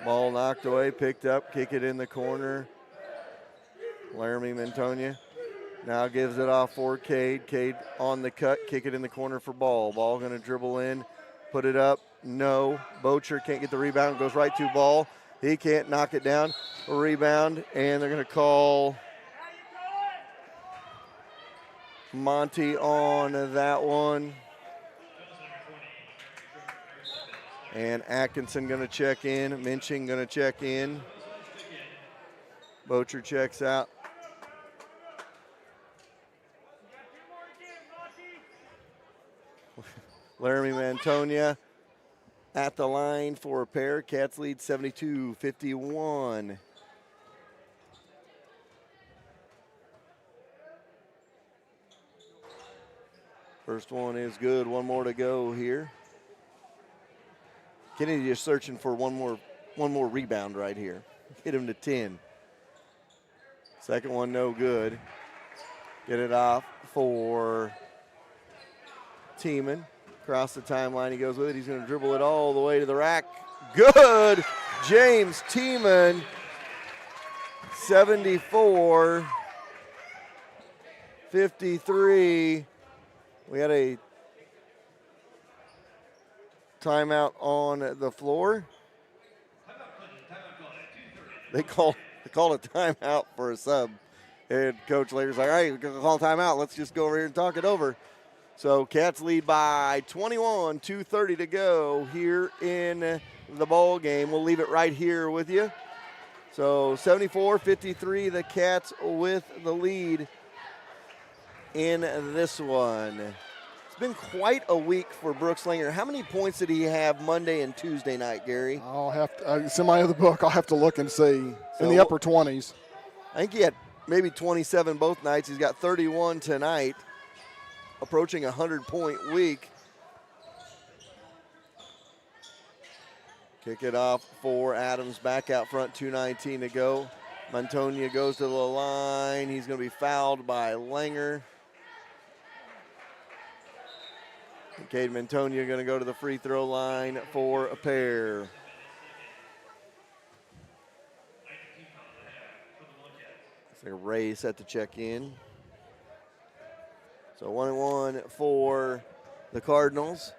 Ball knocked away, picked up, kick it in the corner. Laramie Mantonia now gives it off for Cade. Cade on the cut, kick it in the corner for Ball. Ball going to dribble in, put it up, No. Bocher can't get the rebound, goes right to ball. He can't knock it down. A rebound, and they're going to call Monty on that one. And Atkinson going to check in. Minching going to check in. Bocher checks out. Laramie Mantonia at the line for a pair. Cats lead 72-51. First one is good. One more to go here. Kennedy just searching for one more rebound right here. Hit him to 10. Second one no good. Get it off for Tiemann. Across the timeline, he goes with it. He's going to dribble it all the way to the rack. Good! James Tiemann, 74-53. We had a timeout on the floor. They called a timeout for a sub. And Coach Later's like, all right, we're going to call a timeout. Let's just go over here and talk it over. So Cats lead by 21, 2:30 to go here in the ball game. We'll leave it right here with you. So 74-53, the Cats with the lead in this one. It's been quite a week for Brooks Langer. How many points did he have Monday and Tuesday night, Gary? I'll have to, it's in my other book. I'll have to look and see. So in the upper 20s. I think he had maybe 27 both nights. He's got 31 tonight, approaching a 100-point week. Kick it off for Adams, back out front, 2:19 to go. Mantonia goes to the line. He's going to be fouled by Langer. Cade Mantonia going to go to the free throw line for a pair. It's like Ray set to check in. So 1-1 for the Cardinals.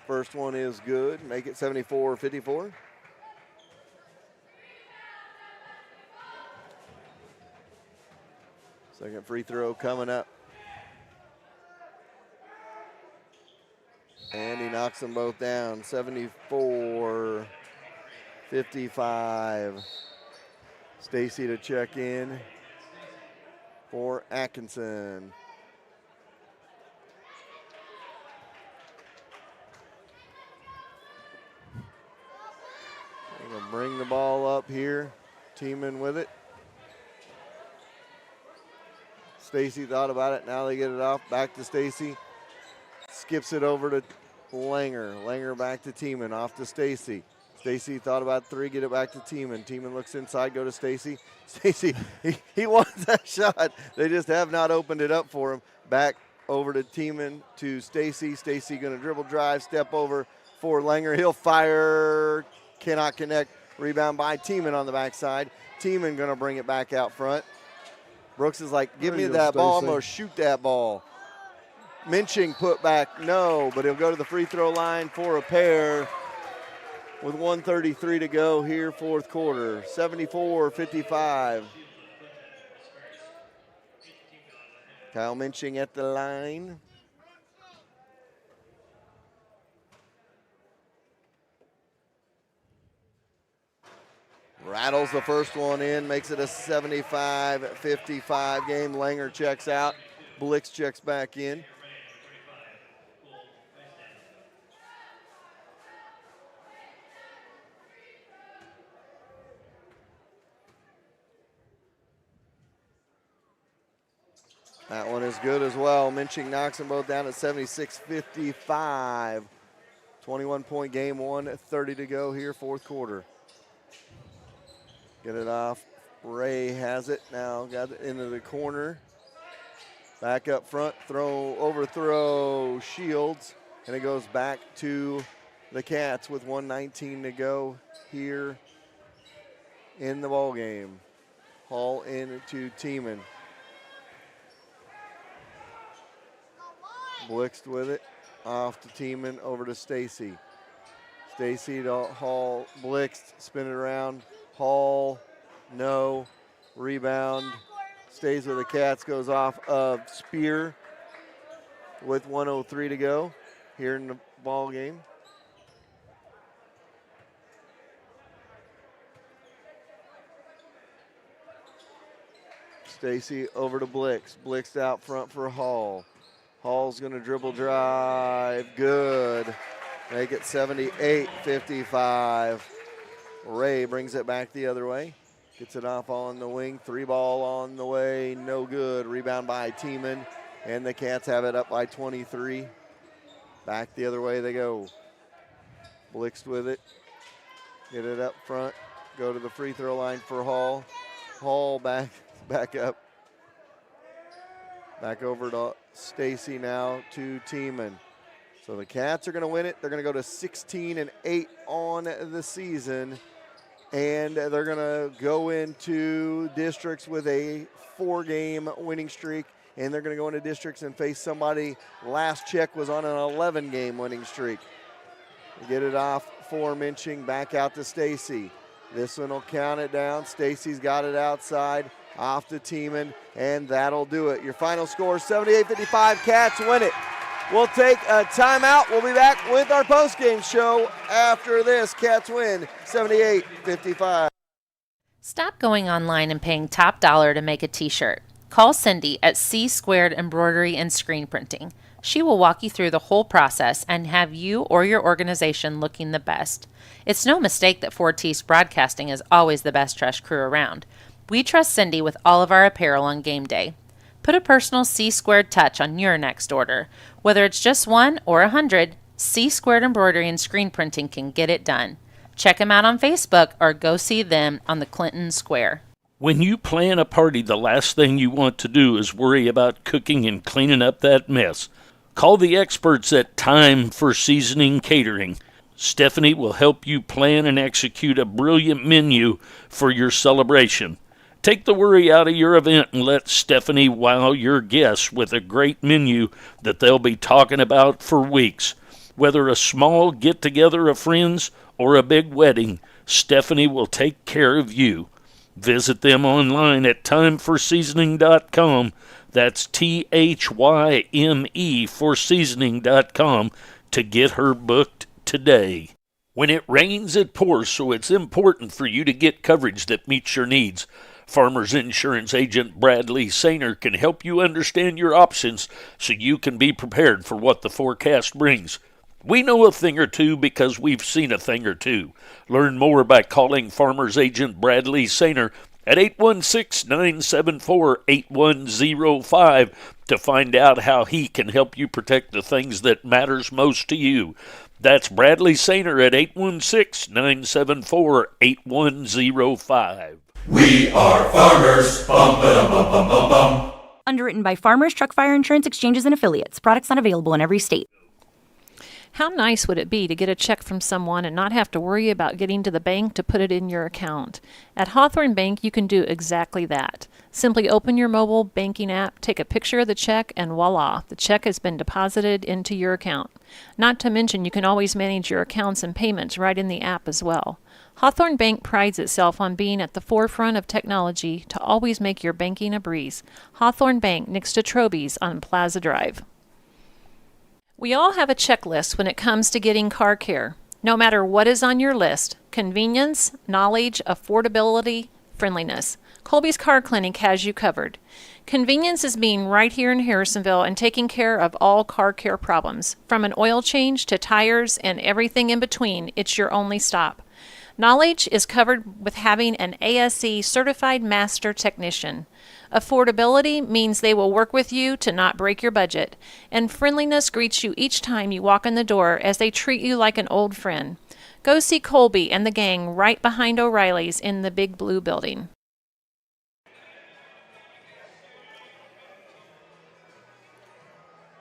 First one is good. Make it 74-54. Second free throw coming up. And he knocks them both down. 74-55. Stacy to check in for Atkinson. They're going to bring the ball up here. Tiemann with it. Stacy thought about it. Now they get it off. Back to Stacy. Skips it over to Langer. Langer back to Tiemann. Off to Stacy. Stacy thought about three. Get it back to Tiemann. Tiemann looks inside. Go to Stacy. Stacy, he wants that shot. They just have not opened it up for him. Back over to Tiemann to Stacy. Stacy going to dribble drive. Step over for Langer. He'll fire. Cannot connect. Rebound by Tiemann on the backside. Tiemann going to bring it back out front. Brooks is like, give me that ball. I'm going to shoot that ball. Minching put back, no, but he'll go to the free throw line for a pair with 1:33 to go here, fourth quarter. 74-55. Kyle Minching at the line. Rattles the first one in, makes it a 75-55 game. Langer checks out. Blix checks back in. That one is good as well. Minching knocks them both down at 76-55. 21-point game, 1:30 to go here, fourth quarter. Get it off. Ray has it now. Got it into the corner. Back up front. Overthrow. Shields. And it goes back to the Cats with 1:19 to go here in the ball game. Hall into Tiemann. Blixt with it. Off to Tiemann, over to Stacy. Stacy to Hall, Blixt, spin it around. Hall, no, rebound. Stays with the Cats, goes off of Spear with 1:03 to go here in the ball game. Stacy over to Blix. Blix out front for Hall. Hall's going to dribble drive. Good. Make it 78-55. Ray brings it back the other way. Gets it off on the wing. 3-ball on the way. No good. Rebound by Tiemann. And the Cats have it up by 23. Back the other way they go. Blixt with it. Get it up front. Go to the free throw line for Hall. Hall back up. Back over to Stacy now to Tiemann. So the Cats are going to win it. They're going to go to 16-8 on the season. And they're going to go into districts with a 4-game winning streak. And they're going to go into districts and face somebody last check was on an 11-game winning streak. Get it off for Minching, back out to Stacy. This one will count it down. Stacy's got it outside, off to Tiemann, and that'll do it. Your final score, 78-55, Cats win it. We'll take a timeout. We'll be back with our postgame show after this. Cats win 78-55. Stop going online and paying top dollar to make a t-shirt. Call Cindy at C Squared Embroidery and Screen Printing. She will walk you through the whole process and have you or your organization looking the best. It's no mistake that Fortis Broadcasting is always the best trash crew around. We trust Cindy with all of our apparel on game day. Put a personal C Squared touch on your next order. Whether it's just 1 or 100, C Squared Embroidery and Screen Printing can get it done. Check them out on Facebook or go see them on the Clinton Square. When you plan a party, the last thing you want to do is worry about cooking and cleaning up that mess. Call the experts at Time for Seasoning Catering. Stephanie will help you plan and execute a brilliant menu for your celebration. Take the worry out of your event and let Stephanie wow your guests with a great menu that they'll be talking about for weeks. Whether a small get-together of friends or a big wedding, Stephanie will take care of you. Visit them online at timeforseasoning.com. That's THYME for seasoning.com to get her booked today. When it rains, it pours, so it's important for you to get coverage that meets your needs. Farmers Insurance agent Bradley Sainer can help you understand your options so you can be prepared for what the forecast brings. We know a thing or two because we've seen a thing or two. Learn more by calling Farmers Agent Bradley Sainer at 816-974-8105 to find out how he can help you protect the things that matters most to you. That's Bradley Sainer at 816-974-8105. We are farmers. Bum, ba-dum, bum, bum, bum, bum. Underwritten by Farmers Truck Fire Insurance Exchanges and Affiliates. Products not available in every state. How nice would it be to get a check from someone and not have to worry about getting to the bank to put it in your account? At Hawthorne Bank, you can do exactly that. Simply open your mobile banking app, take a picture of the check, and voila, the check has been deposited into your account. Not to mention, you can always manage your accounts and payments right in the app as well. Hawthorne Bank prides itself on being at the forefront of technology to always make your banking a breeze. Hawthorne Bank, next to Troby's on Plaza Drive. We all have a checklist when it comes to getting car care. No matter what is on your list, convenience, knowledge, affordability, friendliness, Colby's Car Clinic has you covered. Convenience is being right here in Harrisonville and taking care of all car care problems. From an oil change to tires and everything in between, it's your only stop. Knowledge is covered with having an ASE certified master technician. Affordability means they will work with you to not break your budget. And friendliness greets you each time you walk in the door as they treat you like an old friend. Go see Colby and the gang right behind O'Reilly's in the Big Blue Building.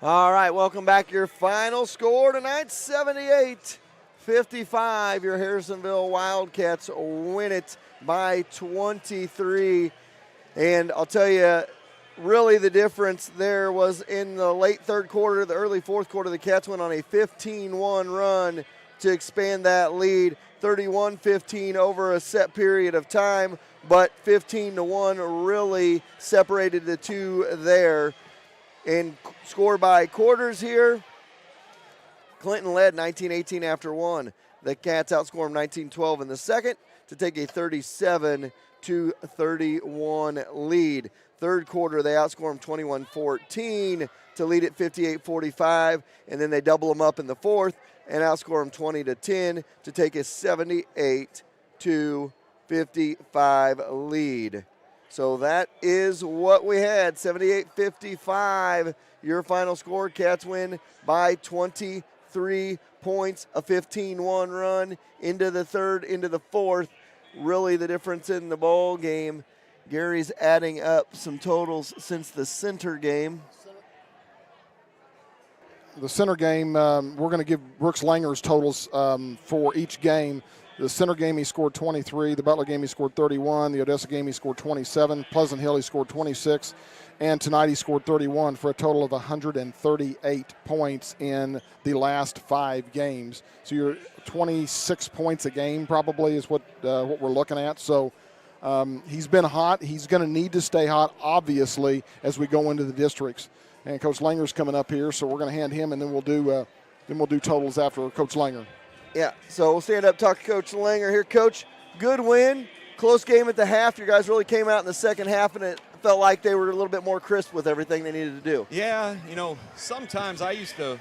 All right, welcome back. Your final score tonight, 78-55. Your Harrisonville Wildcats win it by 23. And I'll tell you, really the difference there was in the late third quarter, the early fourth quarter, the Cats went on a 15-1 run to expand that lead, 31-15 over a set period of time, but 15-1 really separated the two there. And score by quarters here, Clinton led 19-18 after one. The Cats outscored them 19-12 in the second to take a 37-31 lead. Third quarter, they outscored them 21-14 to lead at 58-45, and then they double them up in the fourth and outscore them 20-10 to take a 78-55 lead. So that is what we had, 78-55, your final score. Cats win by 23 points, a 15-1 run into the third, into the fourth. Really the difference in the ball game. Gary's adding up some totals since the center game. The center game, we're going to give Brooks Langer's totals for each game. The center game, he scored 23. The Butler game, he scored 31. The Odessa game, he scored 27. Pleasant Hill, he scored 26. And tonight, he scored 31 for a total of 138 points in the last 5 games. So you're 26 points a game probably is what we're looking at. So he's been hot. He's going to need to stay hot, obviously, as we go into the districts. And Coach Langer's coming up here, so we're going to hand him, and then we'll do totals after Coach Langer. Yeah, so we'll stand up, talk to Coach Langer here. Coach, good win, close game at the half. Your guys really came out in the second half, and it felt like they were a little bit more crisp with everything they needed to do. Yeah, sometimes I used to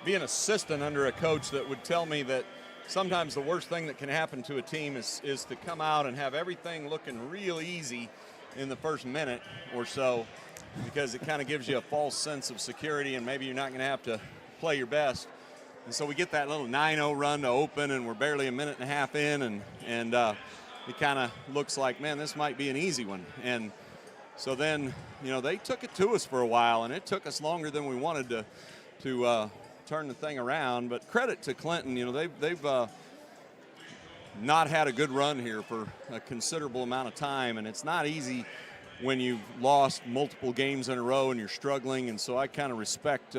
be an assistant under a coach that would tell me that sometimes the worst thing that can happen to a team is to come out and have everything looking real easy in the first minute or so, because it kind of gives you a false sense of security and maybe you're not going to have to play your best. And so we get that little 9-0 run to open, and we're barely a minute and a half in, and it kind of looks like, man, this might be an easy one. And so then, they took it to us for a while, and it took us longer than we wanted to turn the thing around. But credit to Clinton, they've not had a good run here for a considerable amount of time, and it's not easy when you've lost multiple games in a row and you're struggling. And so I kind of respect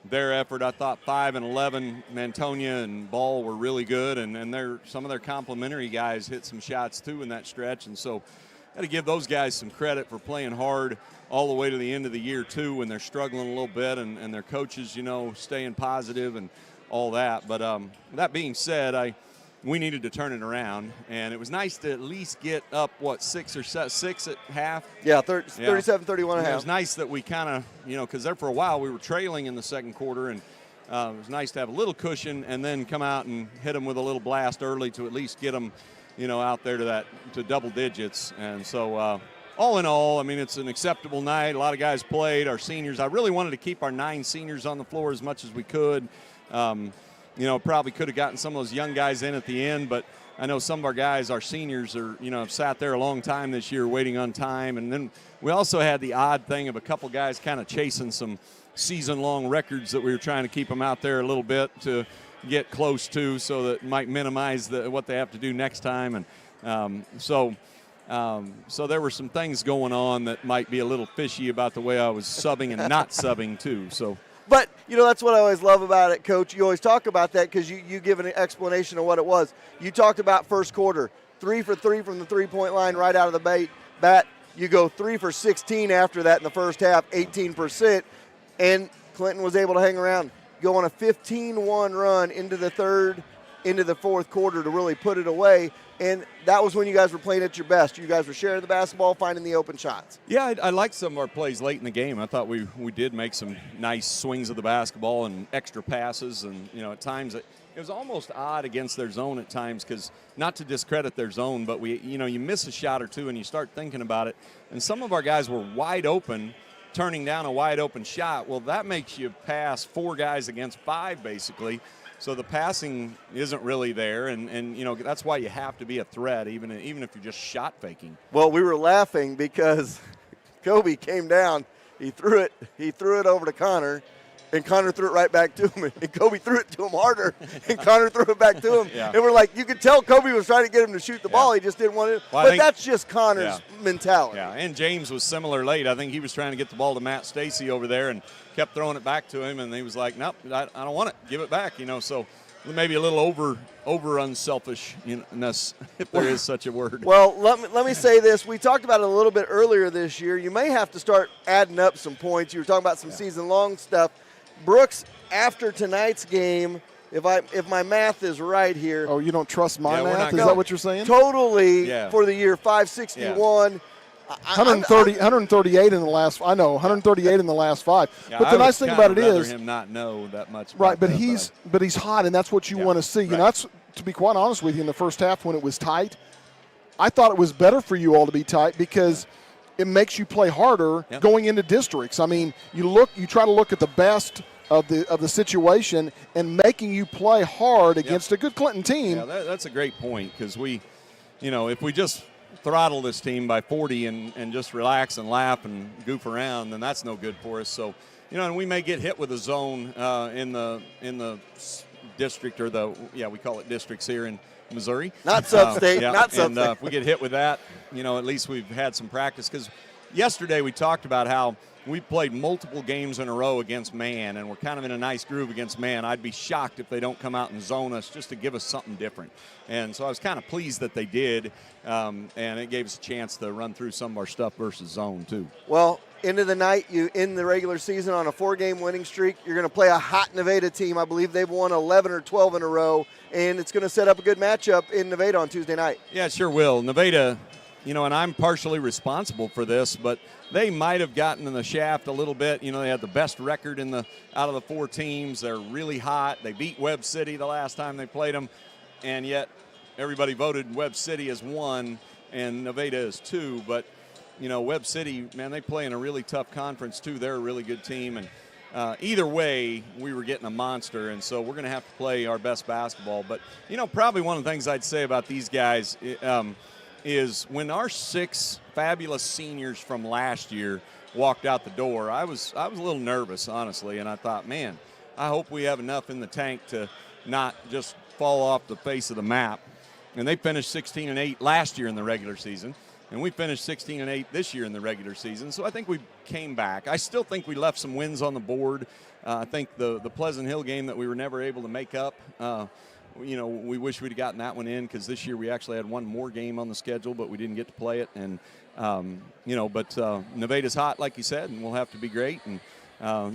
their effort. I thought 5 and 11, Mantonia and Ball were really good, and some of their complimentary guys hit some shots too in that stretch. And so got to give those guys some credit for playing hard all the way to the end of the year too, when they're struggling a little bit, and their coaches, staying positive and all that. But that being said, we needed to turn it around, and it was nice to at least get up, 6 at half? Yeah, 37-31 at half. It was nice that we kind of, because there for a while we were trailing in the second quarter, and it was nice to have a little cushion and then come out and hit them with a little blast early to at least get them, out there to double digits. And so all in all, it's an acceptable night. A lot of guys played. Our seniors, I really wanted to keep our 9 seniors on the floor as much as we could. Probably could have gotten some of those young guys in at the end, but I know some of our guys, our seniors, have sat there a long time this year waiting on time. And then we also had the odd thing of a couple guys kind of chasing some season-long records that we were trying to keep them out there a little bit to get close to, so that might minimize what they have to do next time. And so there were some things going on that might be a little fishy about the way I was subbing and not subbing too. So. But, that's what I always love about it, Coach. You always talk about that because you give an explanation of what it was. You talked about first quarter, 3 for 3 from the three-point line right out of the bat. You go 3 for 16 after that in the first half, 18%. And Clinton was able to hang around, go on a 15-1 run into the fourth quarter to really put it away. And that was when you guys were playing at your best. You guys were sharing the basketball, finding the open shots. Yeah, I liked some of our plays late in the game. I thought we did make some nice swings of the basketball and extra passes. And, at times it was almost odd against their zone at times, because not to discredit their zone, but you miss a shot or two and you start thinking about it. And some of our guys were wide open, turning down a wide open shot. Well, that makes you pass 4 guys against 5 basically. So the passing isn't really there, and that's why you have to be a threat, even if you're just shot faking. Well, we were laughing because Kobe came down, he threw it over to Connor, and Connor threw it right back to him, and Kobe threw it to him harder, and Connor threw it back to him. Yeah. And we're like, you could tell Kobe was trying to get him to shoot the ball. He just didn't want to. Well, but that's just Connor's mentality. Yeah, and James was similar late. I think he was trying to get the ball to Matt Stacy over there and kept throwing it back to him, and he was like, nope, I don't want it. Give it back, So maybe a little over unselfishness, if there is such a word. Well, let me say this. We talked about it a little bit earlier this year. You may have to start adding up some points. You were talking about some season-long stuff. Brooks, after tonight's game, if my math is right here. Oh, you don't trust my math? Is that what you're saying? Totally for the year, 561. 138 in the last. I know 138 in the last 5. Yeah, but the nice thing about it is him not know that much. Right, but he's hot, and that's what you want to see. Right. That's, to be quite honest with you, in the first half when it was tight, I thought it was better for you all to be tight because it makes you play harder going into districts. I mean, you try to look at the best of the situation and making you play hard against a good Clinton team. Yeah, that's a great point because if we just throttle this team by 40 and just relax and laugh and goof around, then that's no good for us. So, and we may get hit with a zone in the district or we call it districts here in Missouri. Not sub-state, not sub-state. And if we get hit with that, at least we've had some practice because yesterday we talked about how we played multiple games in a row against man, and we're kind of in a nice groove against man. I'd be shocked if they don't come out and zone us just to give us something different. And so I was kind of pleased that they did, and it gave us a chance to run through some of our stuff versus zone, too. Well, end of the night, you end the regular season on a 4-game winning streak. You're going to play a hot Nevada team. I believe they've won 11 or 12 in a row, and it's going to set up a good matchup in Nevada on Tuesday night. Yeah, it sure will. Nevada, and I'm partially responsible for this, but they might have gotten in the shaft a little bit. They had the best record out of the 4 teams. They're really hot. They beat Webb City the last time they played them, and yet everybody voted Webb City as 1 and Nevada as 2. But, Webb City, man, they play in a really tough conference too. They're a really good team, and either way, we were getting a monster, and so we're going to have to play our best basketball. But, probably one of the things I'd say about these guys is when our 6 fabulous seniors from last year walked out the door, I was a little nervous, honestly, and I thought, man, I hope we have enough in the tank to not just fall off the face of the map. And they finished 16-8 last year in the regular season, and we finished 16-8 this year in the regular season. So I think we came back. I still think we left some wins on the board. I think the Pleasant Hill game that we were never able to make up, we wish we'd have gotten that one in because this year we actually had one more game on the schedule, but we didn't get to play it. And, but Nevada's hot, like you said, and we'll have to be great. And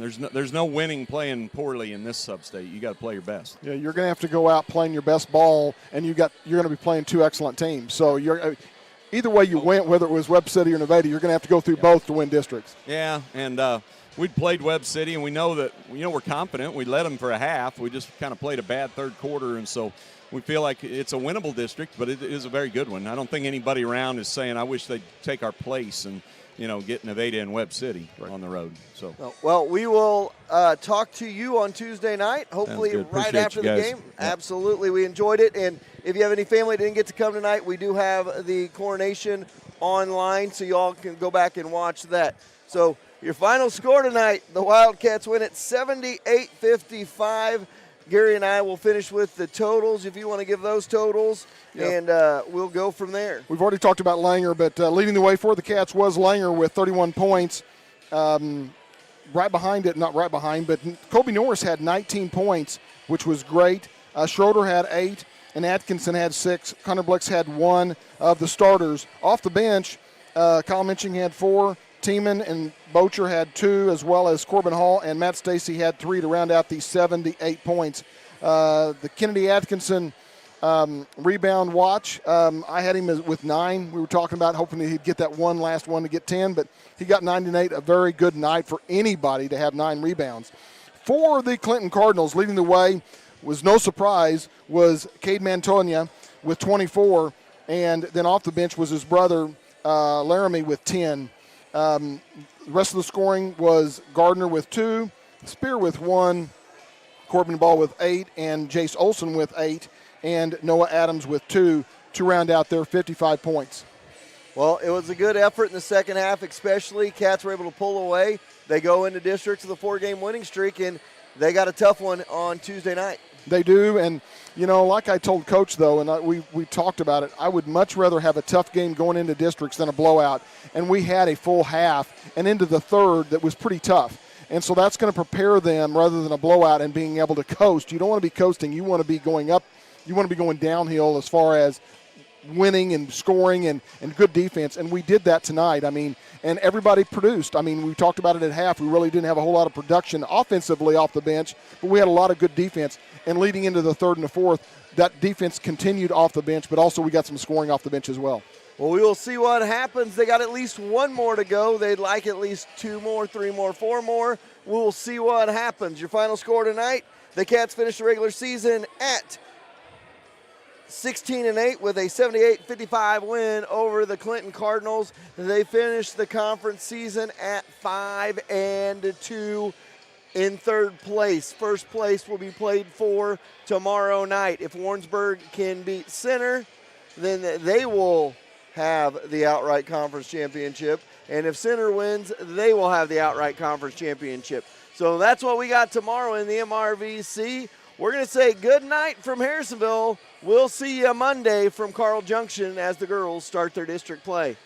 there's no winning playing poorly in this sub-state. You got to play your best. Yeah, you're going to have to go out playing your best ball, and you're going to be playing 2 excellent teams. So either way you went, whether it was Webb City or Nevada, you're going to have to go through both to win districts. Yeah, and we'd played Webb City, and we know that we're confident. We led them for a half. We just kind of played a bad third quarter, and so we feel like it's a winnable district, but it is a very good one. I don't think anybody around is saying, I wish they'd take our place and get Nevada and Webb City on the road. So well, we will talk to you on Tuesday night, hopefully right after the game. Yeah. Absolutely, we enjoyed it. And if you have any family that didn't get to come tonight, we do have the coronation online, so you all can go back and watch that. So your final score tonight, the Wildcats win at 78-55. Gary and I will finish with the totals if you want to give those totals, and we'll go from there. We've already talked about Langer, but leading the way for the Cats was Langer with 31 points. Right behind it, not right behind, but Kobe Norris had 19 points, which was great. Schroeder had 8, and Atkinson had 6. Connor Blix had 1 of the starters. Off the bench, Kyle Minching had 4. Tiemann and Bocher had 2, as well as Corbin Hall, and Matt Stacy had 3 to round out the 78 points. The Kennedy Atkinson rebound watch, I had him with 9. We were talking about hoping that he'd get that last one to get 10, but he got 9 tonight, a very good night for anybody to have 9 rebounds. For the Clinton Cardinals, leading the way, was no surprise, was Cade Mantonia with 24, and then off the bench was his brother Laramie with 10. The rest of the scoring was Gardner with 2, Spear with 1, Corbin Ball with 8, and Jace Olson with 8, and Noah Adams with 2 to round out their 55 points. Well, it was a good effort in the second half, especially. Cats were able to pull away. They go into districts with a 4-game winning streak, and they got a tough one on Tuesday night. They do, and, like I told Coach, though, and we talked about it, I would much rather have a tough game going into districts than a blowout. And we had a full half and into the third that was pretty tough. And so that's going to prepare them rather than a blowout and being able to coast. You don't want to be coasting. You want to be going up. You want to be going downhill as far as winning and scoring and good defense. And we did that tonight. And everybody produced. We talked about it at half. We really didn't have a whole lot of production offensively off the bench, but we had a lot of good defense. And leading into the third and the fourth, that defense continued off the bench, but also we got some scoring off the bench as well. Well, we will see what happens. They got at least one more to go. They'd like at least 2 more, 3 more, 4 more. We'll see what happens. Your final score tonight, the Cats finished the regular season at 16-8 with a 78-55 win over the Clinton Cardinals. They finished the conference season at 5-2 in third place. First place will be played for tomorrow night. If Warrensburg can beat Center, then they will have the outright conference championship. And if Center wins, they will have the outright conference championship. So that's what we got tomorrow in the MRVC. We're going to say good night from Harrisonville. We'll see you Monday from Carl Junction as the girls start their district play.